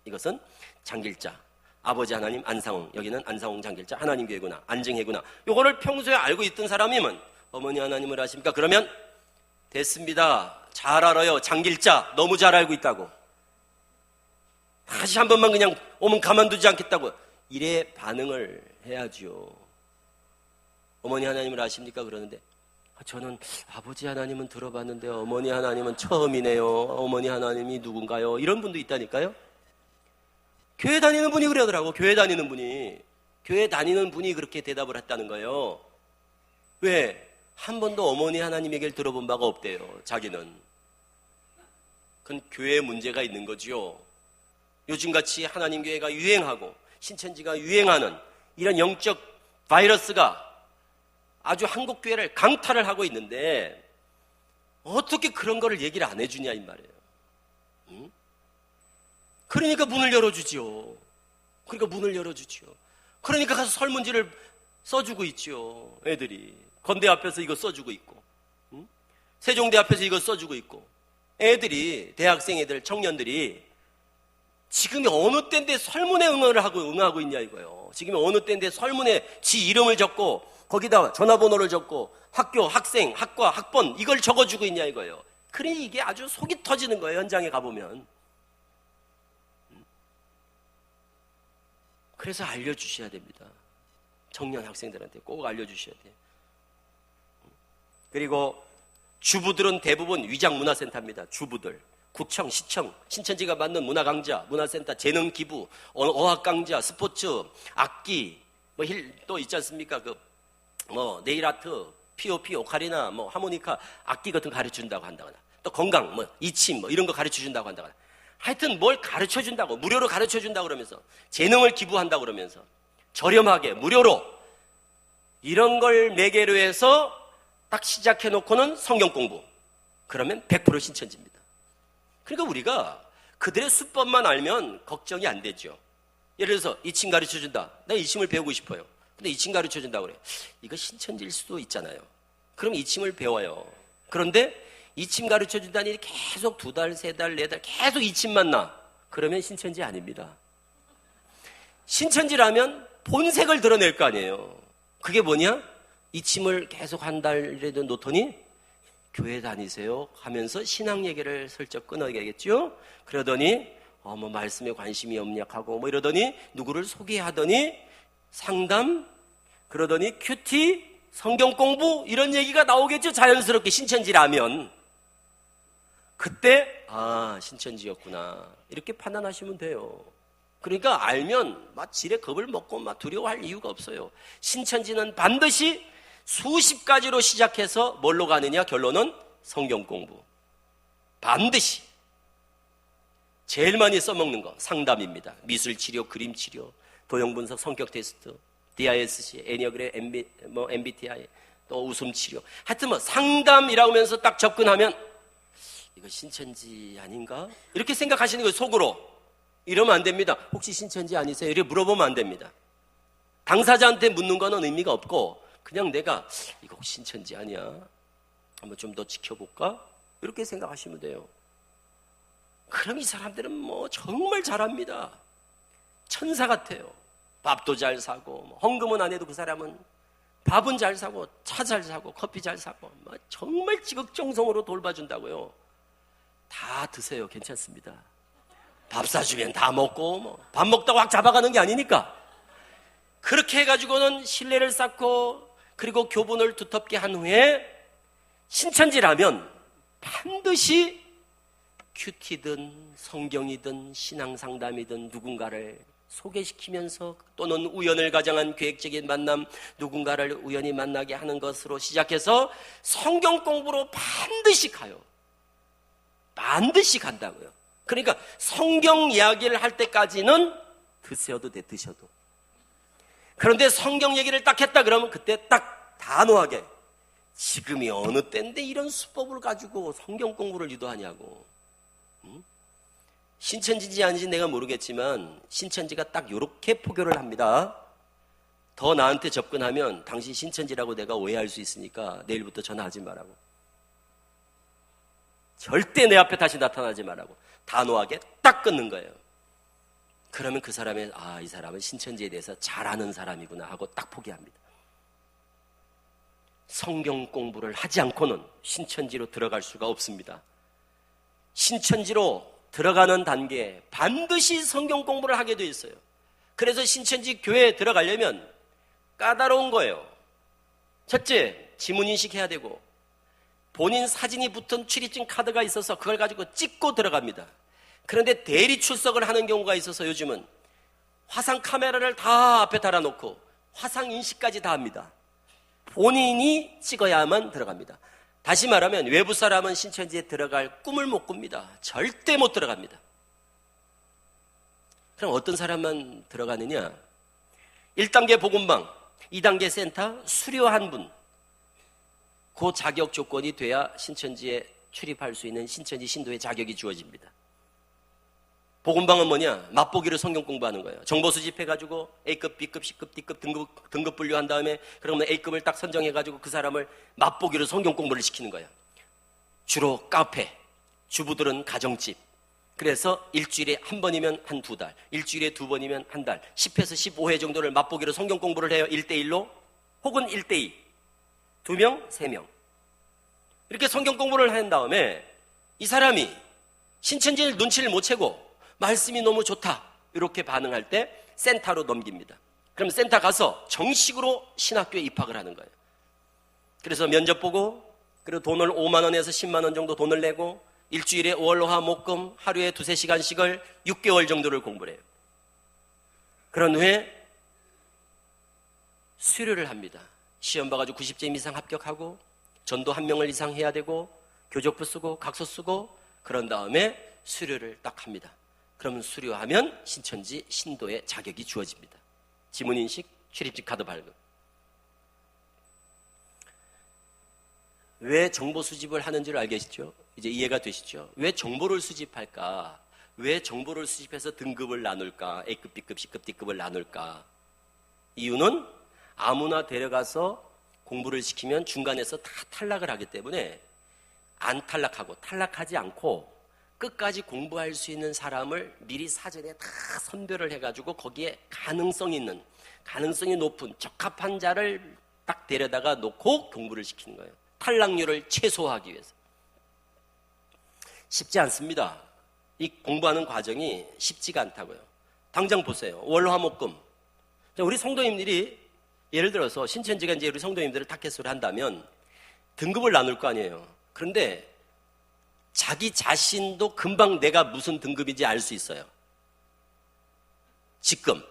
이것은 장길자. 아버지 하나님 안상홍, 여기는 안상홍 장길자 하나님 교회구나, 안증회구나. 요거를 평소에 알고 있던 사람이면 어머니 하나님을 아십니까? 그러면 됐습니다. 잘 알아요. 장길자 너무 잘 알고 있다고. 다시 한 번만 그냥 오면 가만두지 않겠다고. 이래 반응을 해야죠. 어머니 하나님을 아십니까? 그러는데 저는 아버지 하나님은 들어봤는데 어머니 하나님은 처음이네요. 어머니 하나님이 누군가요? 이런 분도 있다니까요. 교회 다니는 분이 그러더라고. 교회 다니는 분이 그렇게 대답을 했다는 거예요. 왜? 한 번도 어머니 하나님 얘기를 들어본 바가 없대요. 자기는. 그건 교회에 문제가 있는 거지요. 요즘같이 하나님 교회가 유행하고 신천지가 유행하는 이런 영적 바이러스가 아주 한국 교회를 강탈을 하고 있는데 어떻게 그런 거를 얘기를 안 해주냐 이 말이에요. 응? 그러니까 문을 열어주지요. 그러니까 가서 설문지를 써주고 있죠. 애들이 건대 앞에서 이거 써주고 있고, 응? 세종대 앞에서 이거 써주고 있고. 애들이, 대학생 애들, 청년들이 지금이 어느 때인데 설문에 응하고 있냐 이거예요. 지금이 어느 때인데 설문에 지 이름을 적고 거기다 전화번호를 적고 학교, 학생, 학과, 학번 이걸 적어주고 있냐 이거예요. 그러니 이게 아주 속이 터지는 거예요. 현장에 가보면. 그래서 알려주셔야 됩니다. 청년 학생들한테 꼭 알려주셔야 돼요. 그리고 주부들은 대부분 위장문화센터입니다. 주부들. 구청, 시청, 신천지가 만든 문화강좌, 문화센터, 재능기부, 어학강좌, 스포츠, 악기, 또 있지 않습니까? 네일아트, POP, 오카리나, 하모니카, 악기 같은 거 가르쳐준다고 한다거나. 또 건강, 이침, 이런 거 가르쳐 준다고 한다고. 하여튼 뭘 가르쳐 준다고, 무료로 가르쳐 준다고 그러면서, 재능을 기부한다고 그러면서, 저렴하게, 무료로, 이런 걸 매개로 해서 딱 시작해 놓고는 성경 공부. 그러면 100% 신천지입니다. 그러니까 우리가 그들의 수법만 알면 걱정이 안 되죠. 예를 들어서 이침 가르쳐 준다. 내가 이침을 배우고 싶어요. 근데 이침 가르쳐 준다고 그래. 이거 신천지일 수도 있잖아요. 그럼 이침을 배워요. 그런데 이침 가르쳐 준다니 계속 2달, 3달, 4달 계속 이침만 나. 그러면 신천지 아닙니다. 신천지라면 본색을 드러낼 거 아니에요. 그게 뭐냐? 이침을 계속 한 달이라도 놓더니 교회 다니세요 하면서 신앙 얘기를 슬쩍 끊어야겠죠. 그러더니 말씀에 관심이 없냐하고 이러더니 누구를 소개하더니 상담, 그러더니 큐티, 성경 공부 이런 얘기가 나오겠죠. 자연스럽게 신천지라면. 그때 신천지였구나 이렇게 판단하시면 돼요. 그러니까 알면 막 지레 겁을 먹고 막 두려워할 이유가 없어요. 신천지는 반드시 수십 가지로 시작해서 뭘로 가느냐? 결론은 성경 공부. 반드시. 제일 많이 써먹는 거 상담입니다. 미술치료, 그림치료, 도형분석, 성격 테스트, DISC, 애니어그램, MBTI, 또 웃음치료. 하여튼 상담이라고 하면서 딱 접근하면 이거 신천지 아닌가? 이렇게 생각하시는 거예요, 속으로. 이러면 안 됩니다. 혹시 신천지 아니세요? 이렇게 물어보면 안 됩니다. 당사자한테 묻는 거는 의미가 없고 그냥 내가 이거 혹시 신천지 아니야? 한번 좀 더 지켜볼까? 이렇게 생각하시면 돼요. 그럼 이 사람들은 정말 잘합니다. 천사 같아요. 밥도 잘 사고 헌금은 안 해도 그 사람은 밥은 잘 사고 차 잘 사고 커피 잘 사고 정말 지극정성으로 돌봐준다고요. 다 드세요. 괜찮습니다. 밥 사주면 다 먹고 밥 먹다가 확 잡아가는 게 아니니까. 그렇게 해가지고는 신뢰를 쌓고 그리고 교분을 두텁게 한 후에 신천지라면 반드시 큐티든 성경이든 신앙상담이든 누군가를 소개시키면서 또는 우연을 가정한 계획적인 만남, 누군가를 우연히 만나게 하는 것으로 시작해서 성경 공부로 반드시 가요. 반드시 간다고요. 그러니까 성경 이야기를 할 때까지는 드셔도 돼, 드셔도. 그런데 성경 얘기를 딱 했다 그러면 그때 딱 단호하게 지금이 어느 때인데 이런 수법을 가지고 성경 공부를 유도하냐고. 신천지인지 아닌지 내가 모르겠지만 신천지가 딱 이렇게 포교를 합니다. 더 나한테 접근하면 당신 신천지라고 내가 오해할 수 있으니까 내일부터 전화하지 말라고. 절대 내 앞에 다시 나타나지 말라고. 단호하게 딱 끊는 거예요. 그러면 그 사람의 이 사람은 신천지에 대해서 잘 아는 사람이구나 하고 딱 포기합니다. 성경 공부를 하지 않고는 신천지로 들어갈 수가 없습니다. 신천지로 들어가는 단계에 반드시 성경 공부를 하게 돼 있어요. 그래서 신천지 교회에 들어가려면 까다로운 거예요. 첫째, 지문인식 해야 되고 본인 사진이 붙은 출입증 카드가 있어서 그걸 가지고 찍고 들어갑니다. 그런데 대리 출석을 하는 경우가 있어서 요즘은 화상 카메라를 다 앞에 달아놓고 화상 인식까지 다 합니다. 본인이 찍어야만 들어갑니다. 다시 말하면 외부 사람은 신천지에 들어갈 꿈을 못 꿉니다. 절대 못 들어갑니다. 그럼 어떤 사람만 들어가느냐? 1단계 복음방, 2단계 센터, 수료한 분. 그 자격 조건이 돼야 신천지에 출입할 수 있는 신천지 신도의 자격이 주어집니다. 복음방은 뭐냐? 맛보기로 성경 공부하는 거예요. 정보 수집해가지고 A급, B급, C급, D급 등급 분류한 다음에 그러면 A급을 딱 선정해가지고 그 사람을 맛보기로 성경 공부를 시키는 거예요. 주로 카페, 주부들은 가정집. 그래서 일주일에 한 번이면 한 2달, 일주일에 2번이면 한 달, 10회에서 15회 정도를 맛보기로 성경 공부를 해요. 1대1로 혹은 1대2. 2명, 3명. 이렇게 성경 공부를 한 다음에 이 사람이 신천지를 눈치를 못 채고 말씀이 너무 좋다 이렇게 반응할 때 센터로 넘깁니다. 그럼 센터 가서 정식으로 신학교에 입학을 하는 거예요. 그래서 면접 보고 그리고 돈을 5만 원에서 10만 원 정도 돈을 내고 일주일에 월, 화, 목, 금 하루에 2-3시간씩을 6개월 정도를 공부를 해요. 그런 후에 수료를 합니다. 시험 봐가지고 90점 이상 합격하고 전도 1명을 이상 해야 되고 교적부 쓰고 각서 쓰고 그런 다음에 수료를 딱 합니다. 그러면 수료하면 신천지 신도의 자격이 주어집니다. 지문인식, 출입증 카드 발급. 왜 정보 수집을 하는지를 알겠죠? 이제 이해가 되시죠? 왜 정보를 수집할까? 왜 정보를 수집해서 등급을 나눌까? A급, B급, C급, D급을 나눌까? 이유는 아무나 데려가서 공부를 시키면 중간에서 다 탈락을 하기 때문에 안 탈락하고 탈락하지 않고 끝까지 공부할 수 있는 사람을 미리 사전에 다 선별을 해가지고 거기에 가능성이 높은 적합한 자를 딱 데려다가 놓고 공부를 시키는 거예요. 탈락률을 최소화하기 위해서. 쉽지 않습니다. 이 공부하는 과정이 쉽지가 않다고요. 당장 보세요. 월화목금. 우리 성도님들이 예를 들어서 신천지가 이제 우리 성도님들을 타켓으로 한다면 등급을 나눌 거 아니에요. 그런데 자기 자신도 금방 내가 무슨 등급인지 알 수 있어요. 지금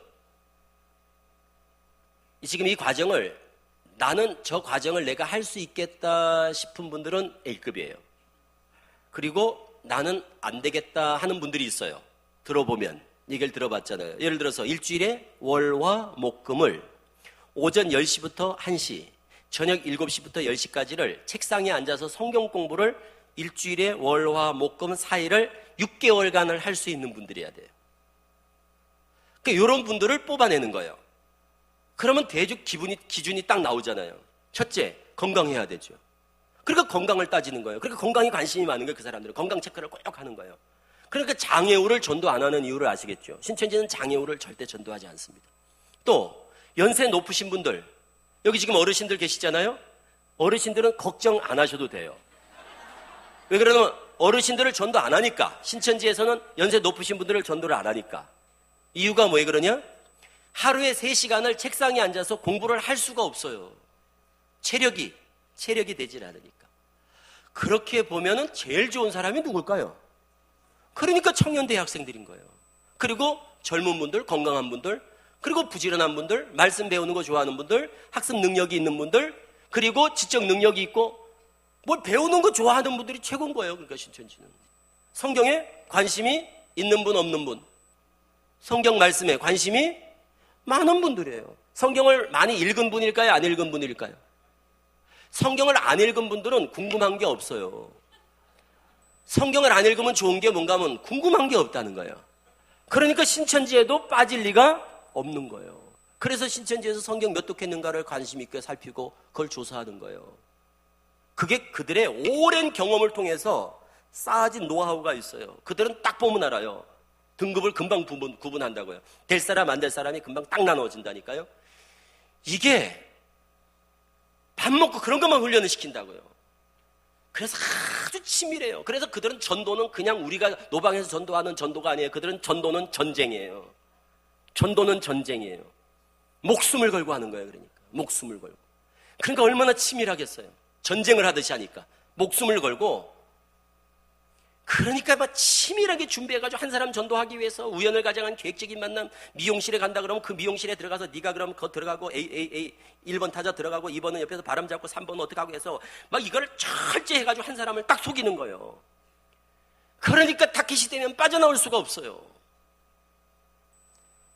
이 과정을 나는 저 과정을 내가 할 수 있겠다 싶은 분들은 A급이에요. 그리고 나는 안 되겠다 하는 분들이 있어요. 들어보면 얘기를 들어봤잖아요. 예를 들어서 일주일에 월화 목금을 오전 10시부터 1시, 저녁 7시부터 10시까지를 책상에 앉아서 성경 공부를 일주일에 월화 목금 4일을 6개월간을 할 수 있는 분들이어야 돼요. 그러니까 이런 분들을 뽑아내는 거예요. 그러면 대적 기준이 딱 나오잖아요. 첫째, 건강해야 되죠. 그러니까 건강을 따지는 거예요. 그러니까 건강에 관심이 많은 거예요. 그 사람들은 건강 체크를 꼭 하는 거예요. 그러니까 장애우를 전도 안 하는 이유를 아시겠죠? 신천지는 장애우를 절대 전도하지 않습니다. 또 연세 높으신 분들, 여기 지금 어르신들 계시잖아요. 어르신들은 걱정 안 하셔도 돼요. 왜 그러냐면 어르신들을 전도 안 하니까. 신천지에서는 연세 높으신 분들을 전도를 안 하니까. 이유가 왜 그러냐? 하루에 3시간을 책상에 앉아서 공부를 할 수가 없어요. 체력이 되질 않으니까. 그렇게 보면은 제일 좋은 사람이 누굴까요? 그러니까 청년 대학생들인 거예요. 그리고 젊은 분들, 건강한 분들, 그리고 부지런한 분들, 말씀 배우는 거 좋아하는 분들, 학습 능력이 있는 분들, 그리고 지적 능력이 있고 뭘 배우는 거 좋아하는 분들이 최고인 거예요. 그러니까 신천지는 성경에 관심이 있는 분, 없는 분, 성경 말씀에 관심이 많은 분들이에요. 성경을 많이 읽은 분일까요? 안 읽은 분일까요? 성경을 안 읽은 분들은 궁금한 게 없어요. 성경을 안 읽으면 좋은 게 뭔가 하면 궁금한 게 없다는 거예요. 그러니까 신천지에도 빠질 리가 없는 거예요. 그래서 신천지에서 성경 몇 독했는가를 관심 있게 살피고 그걸 조사하는 거예요. 그게 그들의 오랜 경험을 통해서 쌓아진 노하우가 있어요. 그들은 딱 보면 알아요. 등급을 금방 구분한다고요. 될 사람 안 될 사람이 금방 딱 나눠진다니까요. 이게 밥 먹고 그런 것만 훈련을 시킨다고요. 그래서 아주 치밀해요. 그래서 그들은 전도는 그냥 우리가 노방에서 전도하는 전도가 아니에요. 그들은 전도는 전쟁이에요. 전도는 전쟁이에요. 목숨을 걸고 하는 거예요. 그러니까 목숨을 걸고. 그러니까 얼마나 치밀하겠어요. 전쟁을 하듯이 하니까 목숨을 걸고. 그러니까 막 치밀하게 준비해가지고 한 사람 전도하기 위해서 우연을 가정한 계획적인 만남, 미용실에 간다 그러면 그 미용실에 들어가서 네가 그럼 거 들어가고 A 1번 타자 들어가고 2번은 옆에서 바람 잡고 3번은 어떻게 하고 해서 막 이걸 철저히 해가지고 한 사람을 딱 속이는 거예요. 그러니까 타켓이 되면 빠져나올 수가 없어요.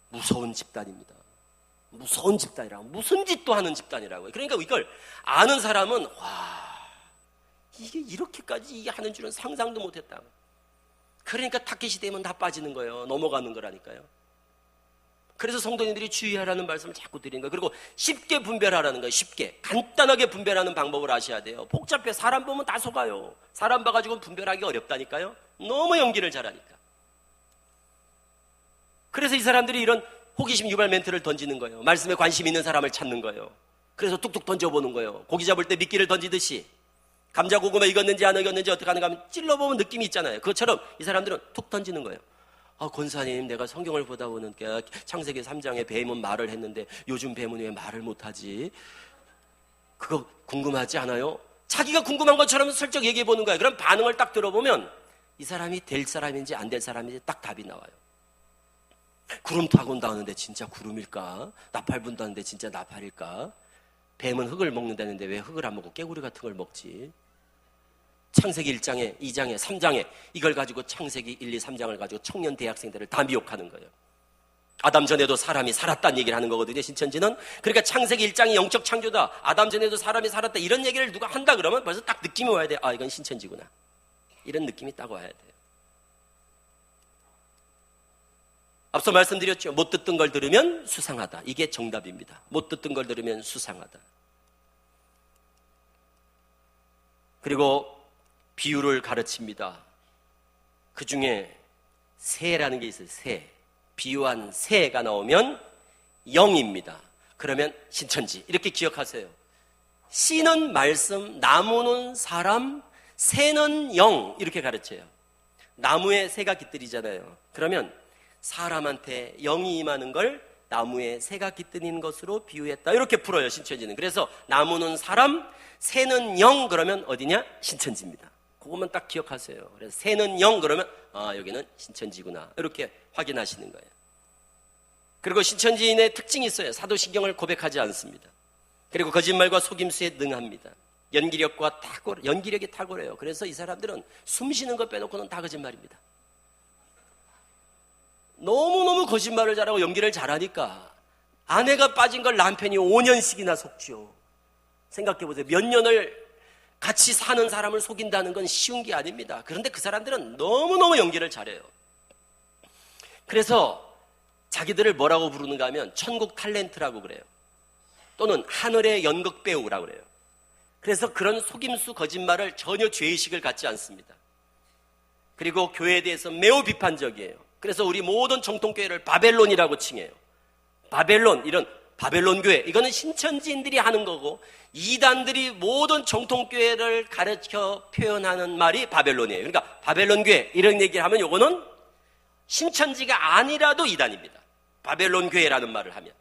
무서운 집단입니다. 무서운 집단이라고. 무슨 짓도 하는 집단이라고요. 그러니까 이걸 아는 사람은 와, 이게 이렇게까지 하는 줄은 상상도 못했다. 그러니까 타켓이 되면 다 빠지는 거예요. 넘어가는 거라니까요. 그래서 성도님들이 주의하라는 말씀을 자꾸 드리는 거예요. 그리고 쉽게 분별하라는 거예요. 쉽게. 간단하게 분별하는 방법을 아셔야 돼요. 복잡해. 사람 보면 다 속아요. 사람 봐가지고 분별하기 어렵다니까요. 너무 연기를 잘하니까. 그래서 이 사람들이 이런 호기심 유발 멘트를 던지는 거예요. 말씀에 관심 있는 사람을 찾는 거예요. 그래서 뚝뚝 던져보는 거예요. 고기 잡을 때 미끼를 던지듯이 감자 고구마 익었는지 안 익었는지 어떻게 하는가 하면 찔러보면 느낌이 있잖아요. 그것처럼 이 사람들은 툭 던지는 거예요. 권사님, 내가 성경을 보다 보니까 창세기 3장에 뱀은 말을 했는데 요즘 뱀은 왜 말을 못하지? 그거 궁금하지 않아요? 자기가 궁금한 것처럼 슬쩍 얘기해 보는 거예요. 그럼 반응을 딱 들어보면 이 사람이 될 사람인지 안 될 사람인지 딱 답이 나와요. 구름 타고 온다는데 진짜 구름일까? 나팔 분다는데 진짜 나팔일까? 뱀은 흙을 먹는다는데 왜 흙을 안 먹고 깨구리 같은 걸 먹지? 창세기 1장에 2장에 3장에 이걸 가지고 창세기 1, 2, 3장을 가지고 청년 대학생들을 다 미혹하는 거예요. 아담 전에도 사람이 살았다는 얘기를 하는 거거든요, 신천지는. 그러니까 창세기 1장이 영적 창조다, 아담 전에도 사람이 살았다, 이런 얘기를 누가 한다 그러면 벌써 딱 느낌이 와야 돼. 아, 이건 신천지구나, 이런 느낌이 딱 와야 돼요. 앞서 말씀드렸죠. 못 듣던 걸 들으면 수상하다. 이게 정답입니다. 못 듣던 걸 들으면 수상하다. 그리고 비유를 가르칩니다. 그 중에 새라는 게 있어요. 새. 비유한 새가 나오면 영입니다. 그러면 신천지. 이렇게 기억하세요. 씨는 말씀, 나무는 사람, 새는 영. 이렇게 가르쳐요. 나무에 새가 깃들이잖아요. 그러면 사람한테 영이 임하는 걸 나무에 새가 깃드는 것으로 비유했다. 이렇게 풀어요, 신천지는. 그래서 나무는 사람, 새는 영. 그러면 어디냐? 신천지입니다. 그것만 딱 기억하세요. 그래서 새는 영 그러면 아, 여기는 신천지구나, 이렇게 확인하시는 거예요. 그리고 신천지인의 특징이 있어요. 사도신경을 고백하지 않습니다. 그리고 거짓말과 속임수에 능합니다. 연기력이 탁월해요. 그래서 이 사람들은 숨 쉬는 거 빼놓고는 다 거짓말입니다. 너무너무 거짓말을 잘하고 연기를 잘하니까 아내가 빠진 걸 남편이 5년씩이나 속죠. 생각해보세요. 몇 년을 같이 사는 사람을 속인다는 건 쉬운 게 아닙니다. 그런데 그 사람들은 너무너무 연기를 잘해요. 그래서 자기들을 뭐라고 부르는가 하면 천국 탤런트라고 그래요. 또는 하늘의 연극 배우라고 그래요. 그래서 그런 속임수 거짓말을 전혀 죄의식을 갖지 않습니다. 그리고 교회에 대해서 매우 비판적이에요. 그래서 우리 모든 정통교회를 바벨론이라고 칭해요. 바벨론, 이런 바벨론 교회, 이거는 신천지인들이 하는 거고, 이단들이 모든 정통교회를 가르쳐 표현하는 말이 바벨론이에요. 그러니까 바벨론 교회 이런 얘기를 하면 이거는 신천지가 아니라도 이단입니다. 바벨론 교회라는 말을 하면.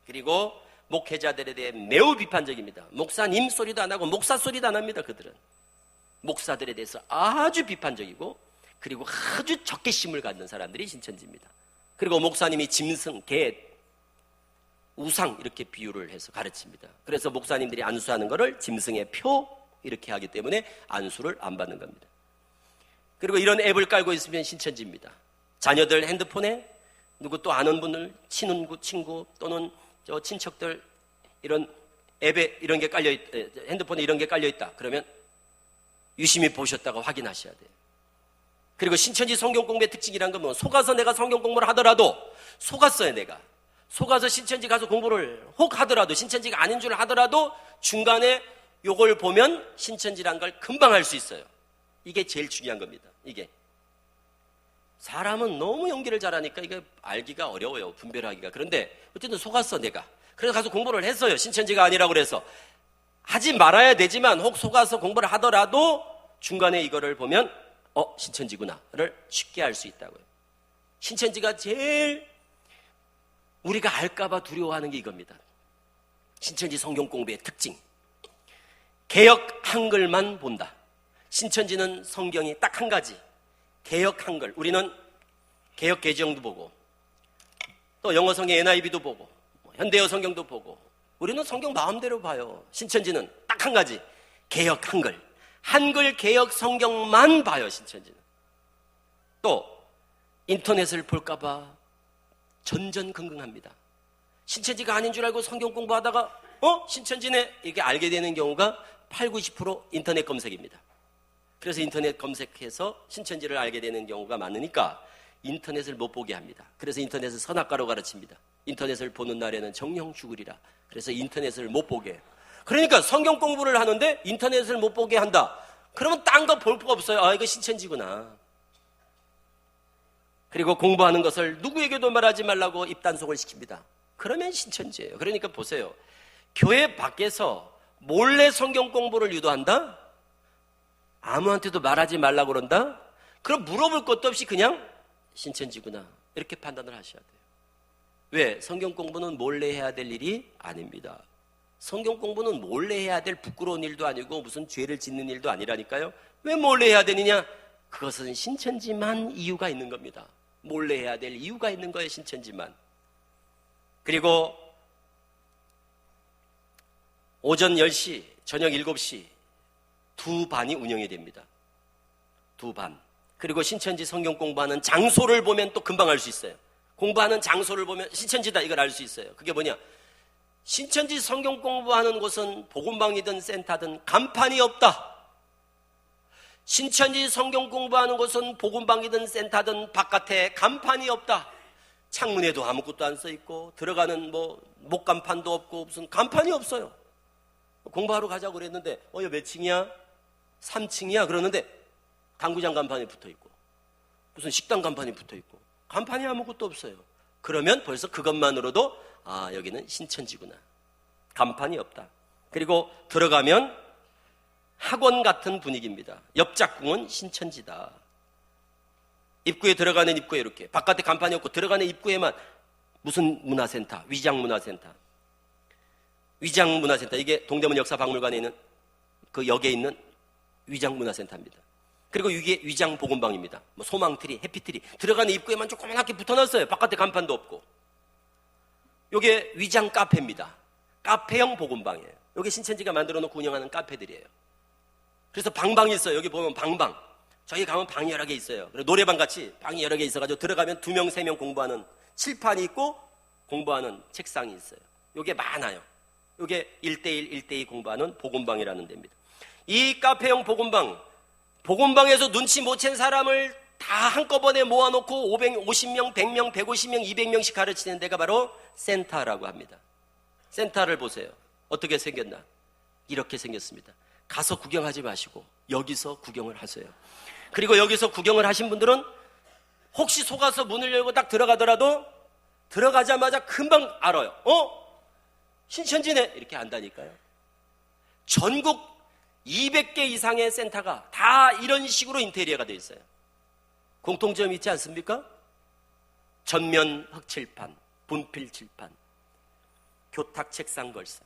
그리고 목회자들에 대해 매우 비판적입니다. 목사님 소리도 안 하고 목사 소리도 안 합니다. 그들은 목사들에 대해서 아주 비판적이고, 그리고 아주 적개심을 갖는 사람들이 신천지입니다. 그리고 목사님이 짐승, 개, 우상 이렇게 비유를 해서 가르칩니다. 그래서 목사님들이 안수하는 것을 짐승의 표 이렇게 하기 때문에 안수를 안 받는 겁니다. 그리고 이런 앱을 깔고 있으면 신천지입니다. 자녀들 핸드폰에 누구 또 아는 분을, 친구 또는 저 친척들 이런 앱에 이런 게 깔려 핸드폰에 이런 게 깔려 있다. 그러면 유심히 보셨다가 확인하셔야 돼요. 그리고 신천지 성경 공부의 특징이란 건 뭐, 속아서 내가 성경 공부를 하더라도, 속았어요. 내가 속아서 신천지 가서 공부를 혹 하더라도, 신천지가 아닌 줄 하더라도 중간에 요걸 보면 신천지란 걸 금방 알 수 있어요. 이게 제일 중요한 겁니다. 이게 사람은 너무 연기를 잘하니까 이게 알기가 어려워요. 분별하기가. 그런데 어쨌든 속았어 내가. 그래서 가서 공부를 했어요. 신천지가 아니라고 그래서. 하지 말아야 되지만 혹 속아서 공부를 하더라도 중간에 이거를 보면 신천지구나를 쉽게 알 수 있다고요. 신천지가 제일 우리가 알까봐 두려워하는 게 이겁니다. 신천지 성경 공부의 특징. 개역 한글만 본다. 신천지는 성경이 딱 한 가지. 개역 한글. 우리는 개역 개정도 보고, 또 영어 성경 NIV도 보고, 현대어 성경도 보고, 우리는 성경 마음대로 봐요. 신천지는 딱 한 가지. 개역 한글. 한글 개역 성경만 봐요. 신천지는. 또 인터넷을 볼까봐 전전긍긍합니다. 신천지가 아닌 줄 알고 성경 공부하다가 신천지네 이렇게 알게 되는 경우가 80, 90% 인터넷 검색입니다. 그래서 인터넷 검색해서 신천지를 알게 되는 경우가 많으니까 인터넷을 못 보게 합니다. 그래서 인터넷을 선악과로 가르칩니다. 인터넷을 보는 날에는 정령 죽으리라. 그래서 인터넷을 못 보게 해요. 그러니까 성경 공부를 하는데 인터넷을 못 보게 한다. 그러면 딴 거 볼 거 없어요. 아, 이거 신천지구나. 그리고 공부하는 것을 누구에게도 말하지 말라고 입단속을 시킵니다. 그러면 신천지예요. 그러니까 보세요. 교회 밖에서 몰래 성경 공부를 유도한다? 아무한테도 말하지 말라고 그런다? 그럼 물어볼 것도 없이 그냥 신천지구나, 이렇게 판단을 하셔야 돼요. 왜? 성경 공부는 몰래 해야 될 일이 아닙니다. 성경 공부는 몰래 해야 될 부끄러운 일도 아니고 무슨 죄를 짓는 일도 아니라니까요. 왜 몰래 해야 되느냐? 그것은 신천지만 이유가 있는 겁니다. 몰래 해야 될 이유가 있는 거예요. 신천지만. 그리고 오전 10시, 저녁 7시 두 반이 운영이 됩니다. 두 반. 그리고 신천지 성경 공부하는 장소를 보면 또 금방 알 수 있어요. 공부하는 장소를 보면 신천지다 이걸 알 수 있어요. 그게 뭐냐? 신천지 성경 공부하는 곳은 복음방이든 센터든 간판이 없다. 신천지 성경 공부하는 곳은 복음방이든 센터든 바깥에 간판이 없다. 창문에도 아무것도 안 써 있고 들어가는 목간판도 없고 무슨 간판이 없어요. 공부하러 가자고 그랬는데 여기 몇 층이야? 3층이야? 그러는데 당구장 간판이 붙어 있고 무슨 식당 간판이 붙어 있고 간판이 아무것도 없어요. 그러면 벌써 그것만으로도 여기는 신천지구나. 간판이 없다. 그리고 들어가면 학원 같은 분위기입니다. 옆 짝꿍은 신천지다. 입구에 들어가는 입구에 이렇게 바깥에 간판이 없고 들어가는 입구에만 무슨 문화센터, 위장문화센터. 위장문화센터, 이게 동대문 역사박물관에 있는 그 역에 있는 위장문화센터입니다. 그리고 이게 위장복음방입니다. 소망트리, 해피트리 들어가는 입구에만 조그맣게 붙어놨어요. 바깥에 간판도 없고. 이게 위장 카페입니다. 카페형 복음방이에요. 이게 신천지가 만들어 놓고 운영하는 카페들이에요. 그래서 방방이 있어요. 여기 보면 방방. 저기 가면 방이 여러 개 있어요. 노래방 같이 방이 여러 개 있어가지고 들어가면 2명, 3명 공부하는 칠판이 있고 공부하는 책상이 있어요. 이게 많아요. 이게 1대1, 1대2 공부하는 복음방이라는 데입니다. 이 카페형 복음방, 복음방에서 눈치 못 챈 사람을 다 한꺼번에 모아놓고 550명, 100명, 150명, 200명씩 가르치는 데가 바로 센터라고 합니다. 센터를 보세요. 어떻게 생겼나? 이렇게 생겼습니다. 가서 구경하지 마시고 여기서 구경을 하세요. 그리고 여기서 구경을 하신 분들은 혹시 속아서 문을 열고 딱 들어가더라도 들어가자마자 금방 알아요. 신천지네 이렇게 안다니까요. 전국 200개 이상의 센터가 다 이런 식으로 인테리어가 되어 있어요. 공통점이 있지 않습니까? 전면 흑칠판, 분필 칠판, 교탁 책상 걸상.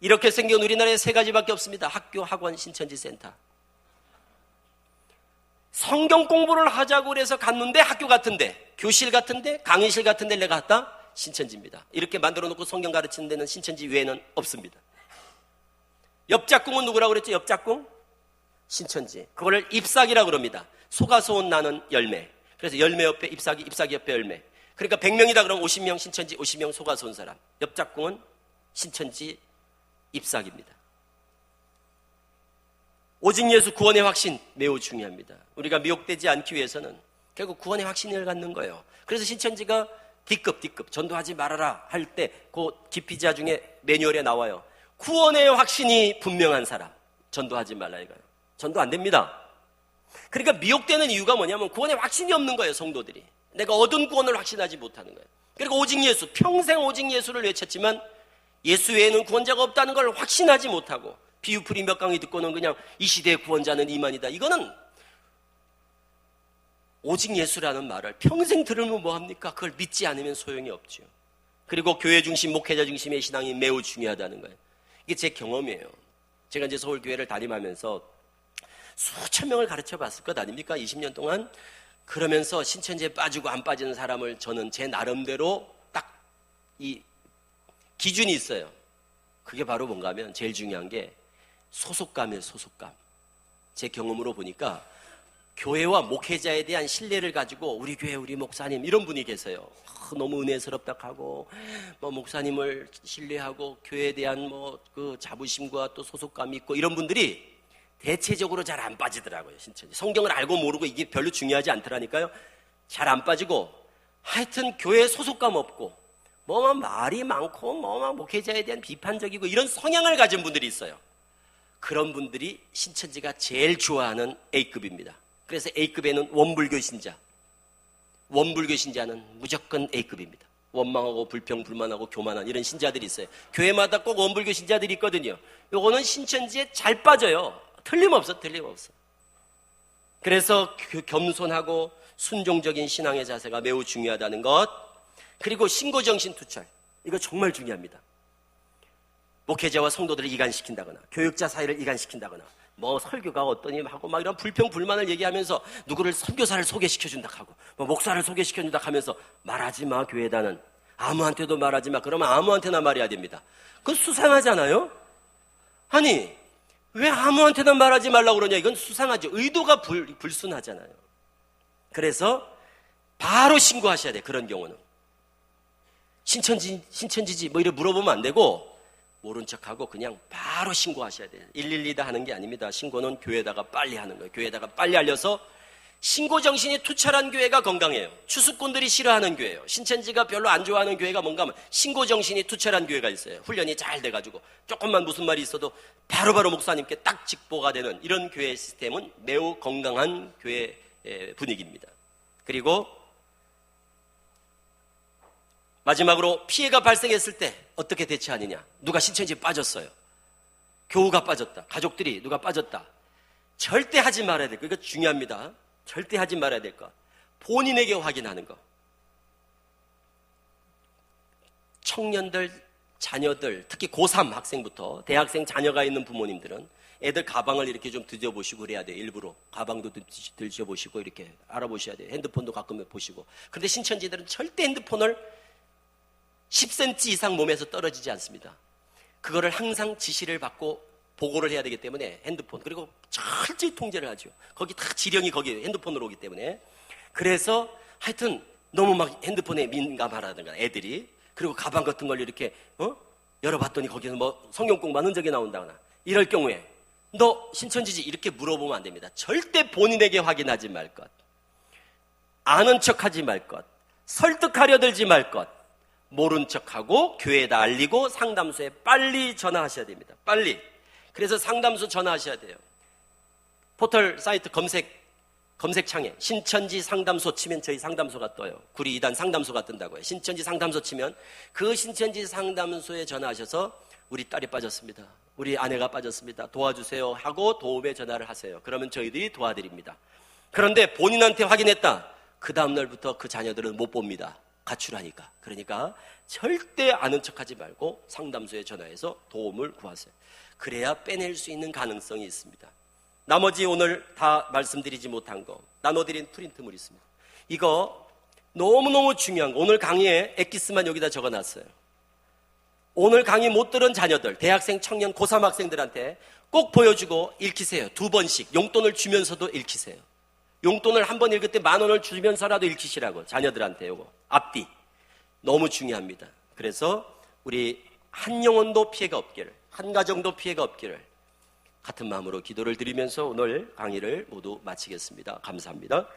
이렇게 생긴 우리나라에 3가지밖에 없습니다. 학교, 학원, 신천지 센터. 성경 공부를 하자고 그래서 갔는데 학교 같은데, 교실 같은데, 강의실 같은데 내가 갔다? 신천지입니다. 이렇게 만들어 놓고 성경 가르치는 데는 신천지 외에는 없습니다. 옆짝꿍은 누구라고 그랬죠? 옆짝꿍? 신천지. 그거를 잎사귀라고 그럽니다. 속아서 온 나는 열매. 그래서 열매 옆에 잎사귀, 잎사귀 옆에 열매. 그러니까 100명이다 그러면 50명 신천지, 50명 속아서 온 사람. 옆짝꿍은 신천지 잎사귀입니다. 오직 예수 구원의 확신 매우 중요합니다. 우리가 미혹되지 않기 위해서는 결국 구원의 확신을 갖는 거예요. 그래서 신천지가 D급 전도하지 말아라 할 때 그 기피자 중에 매뉴얼에 나와요. 구원의 확신이 분명한 사람 전도하지 말라 이거예요. 전도 안 됩니다. 그러니까 미혹되는 이유가 뭐냐면 구원의 확신이 없는 거예요. 성도들이 내가 얻은 구원을 확신하지 못하는 거예요. 그리고 오직 예수, 평생 오직 예수를 외쳤지만 예수 외에는 구원자가 없다는 걸 확신하지 못하고 비유풀이 몇 강의 듣고는 그냥 이 시대의 구원자는 이만이다. 이거는 오직 예수라는 말을 평생 들으면 뭐합니까? 그걸 믿지 않으면 소용이 없죠. 그리고 교회 중심, 목회자 중심의 신앙이 매우 중요하다는 거예요. 이게 제 경험이에요. 제가 이제 서울교회를 담임하면서 수천 명을 가르쳐 봤을 것 아닙니까? 20년 동안. 그러면서 신천지에 빠지고 안 빠지는 사람을 저는 제 나름대로 딱 이 기준이 있어요. 그게 바로 뭔가 하면 제일 중요한 게 소속감이에요. 소속감. 제 경험으로 보니까 교회와 목회자에 대한 신뢰를 가지고 우리 교회 우리 목사님 이런 분이 계세요. 너무 은혜스럽다 하고 목사님을 신뢰하고 교회에 대한 그 자부심과 또 소속감이 있고 이런 분들이 대체적으로 잘 안 빠지더라고요. 신천지 성경을 알고 모르고 이게 별로 중요하지 않더라니까요. 잘 안 빠지고 하여튼 교회에 소속감 없고 말이 많고 목회자에 대한 비판적이고 이런 성향을 가진 분들이 있어요. 그런 분들이 신천지가 제일 좋아하는 A급입니다. 그래서 A급에는 원불교 신자, 원불교 신자는 무조건 A급입니다. 원망하고 불평, 불만하고 교만한 이런 신자들이 있어요. 교회마다 꼭 원불교 신자들이 있거든요. 요거는 신천지에 잘 빠져요. 틀림없어. 그래서 겸손하고 순종적인 신앙의 자세가 매우 중요하다는 것. 그리고 신고정신 투철. 이거 정말 중요합니다. 목회자와 성도들을 이간시킨다거나 교육자 사이를 이간시킨다거나 설교가 어떠니 하고 이런 불평 불만을 얘기하면서 누구를 선교사를 소개시켜준다 하고 목사를 소개시켜준다 하면서 말하지 마 교회다는 아무한테도 말하지 마. 그러면 아무한테나 말해야 됩니다. 그건 수상하잖아요. 아니 왜 아무한테나 말하지 말라고 그러냐? 이건 수상하죠. 의도가 불순하잖아요. 그래서 바로 신고하셔야 돼. 그런 경우는 신천지지 뭐 이래 물어보면 안 되고 모른 척하고 그냥 바로 신고하셔야 돼요. 112다 하는 게 아닙니다. 신고는 교회에다가 빨리 하는 거예요. 교회에다가 빨리 알려서 신고 정신이 투철한 교회가 건강해요. 추수꾼들이 싫어하는 교회예요. 신천지가 별로 안 좋아하는 교회가 뭔가 하면 신고 정신이 투철한 교회가 있어요. 훈련이 잘 돼가지고 조금만 무슨 말이 있어도 바로바로 목사님께 딱 직보가 되는 이런 교회 시스템은 매우 건강한 교회 분위기입니다. 그리고 마지막으로 피해가 발생했을 때 어떻게 대처하느냐. 누가 신천지에 빠졌어요. 교우가 빠졌다. 가족들이 누가 빠졌다. 절대 하지 말아야 될 거. 이거 중요합니다. 절대 하지 말아야 될 것. 본인에게 확인하는 거. 청년들, 자녀들, 특히 고3 학생부터 대학생 자녀가 있는 부모님들은 애들 가방을 이렇게 좀 뒤져보시고 그래야 돼요. 일부러. 가방도 뒤져보시고 이렇게 알아보셔야 돼요. 핸드폰도 가끔 보시고. 그런데 신천지들은 절대 핸드폰을 10cm 이상 몸에서 떨어지지 않습니다. 그거를 항상 지시를 받고 보고를 해야 되기 때문에 핸드폰, 그리고 철저히 통제를 하죠. 거기 다 지령이 거기 핸드폰으로 오기 때문에. 그래서 하여튼 너무 막 핸드폰에 민감하라든가 애들이, 그리고 가방 같은 걸 이렇게 열어봤더니 거기서 뭐 성경 공부하는 적이 나온다거나 이럴 경우에 너 신천지지 이렇게 물어보면 안 됩니다. 절대 본인에게 확인하지 말 것, 아는 척하지 말 것, 설득하려 들지 말 것, 모른 척하고 교회에다 알리고 상담소에 빨리 전화하셔야 됩니다. 빨리. 그래서 상담소 전화하셔야 돼요. 포털 사이트 검색창에 신천지 상담소 치면 저희 상담소가 떠요. 구리 2단 상담소가 뜬다고요. 신천지 상담소 치면 그 신천지 상담소에 전화하셔서 우리 딸이 빠졌습니다. 우리 아내가 빠졌습니다. 도와주세요 하고 도움에 전화를 하세요. 그러면 저희들이 도와드립니다. 그런데 본인한테 확인했다. 그 다음날부터 그 자녀들은 못 봅니다. 가출하니까. 그러니까 절대 아는 척하지 말고 상담소에 전화해서 도움을 구하세요. 그래야 빼낼 수 있는 가능성이 있습니다. 나머지 오늘 다 말씀드리지 못한 거 나눠드린 프린트물 있습니다. 이거 너무너무 중요한 거, 오늘 강의에 엑기스만 여기다 적어놨어요. 오늘 강의 못 들은 자녀들, 대학생, 청년, 고3 학생들한테 꼭 보여주고 읽히세요. 2번씩 용돈을 주면서도 읽히세요. 용돈을 한 번 읽을 때 10,000원을 주면서라도 읽히시라고. 자녀들한테 요거 앞뒤 너무 중요합니다. 그래서 우리 한 영혼도 피해가 없기를, 한 가정도 피해가 없기를 같은 마음으로 기도를 드리면서 오늘 강의를 모두 마치겠습니다. 감사합니다.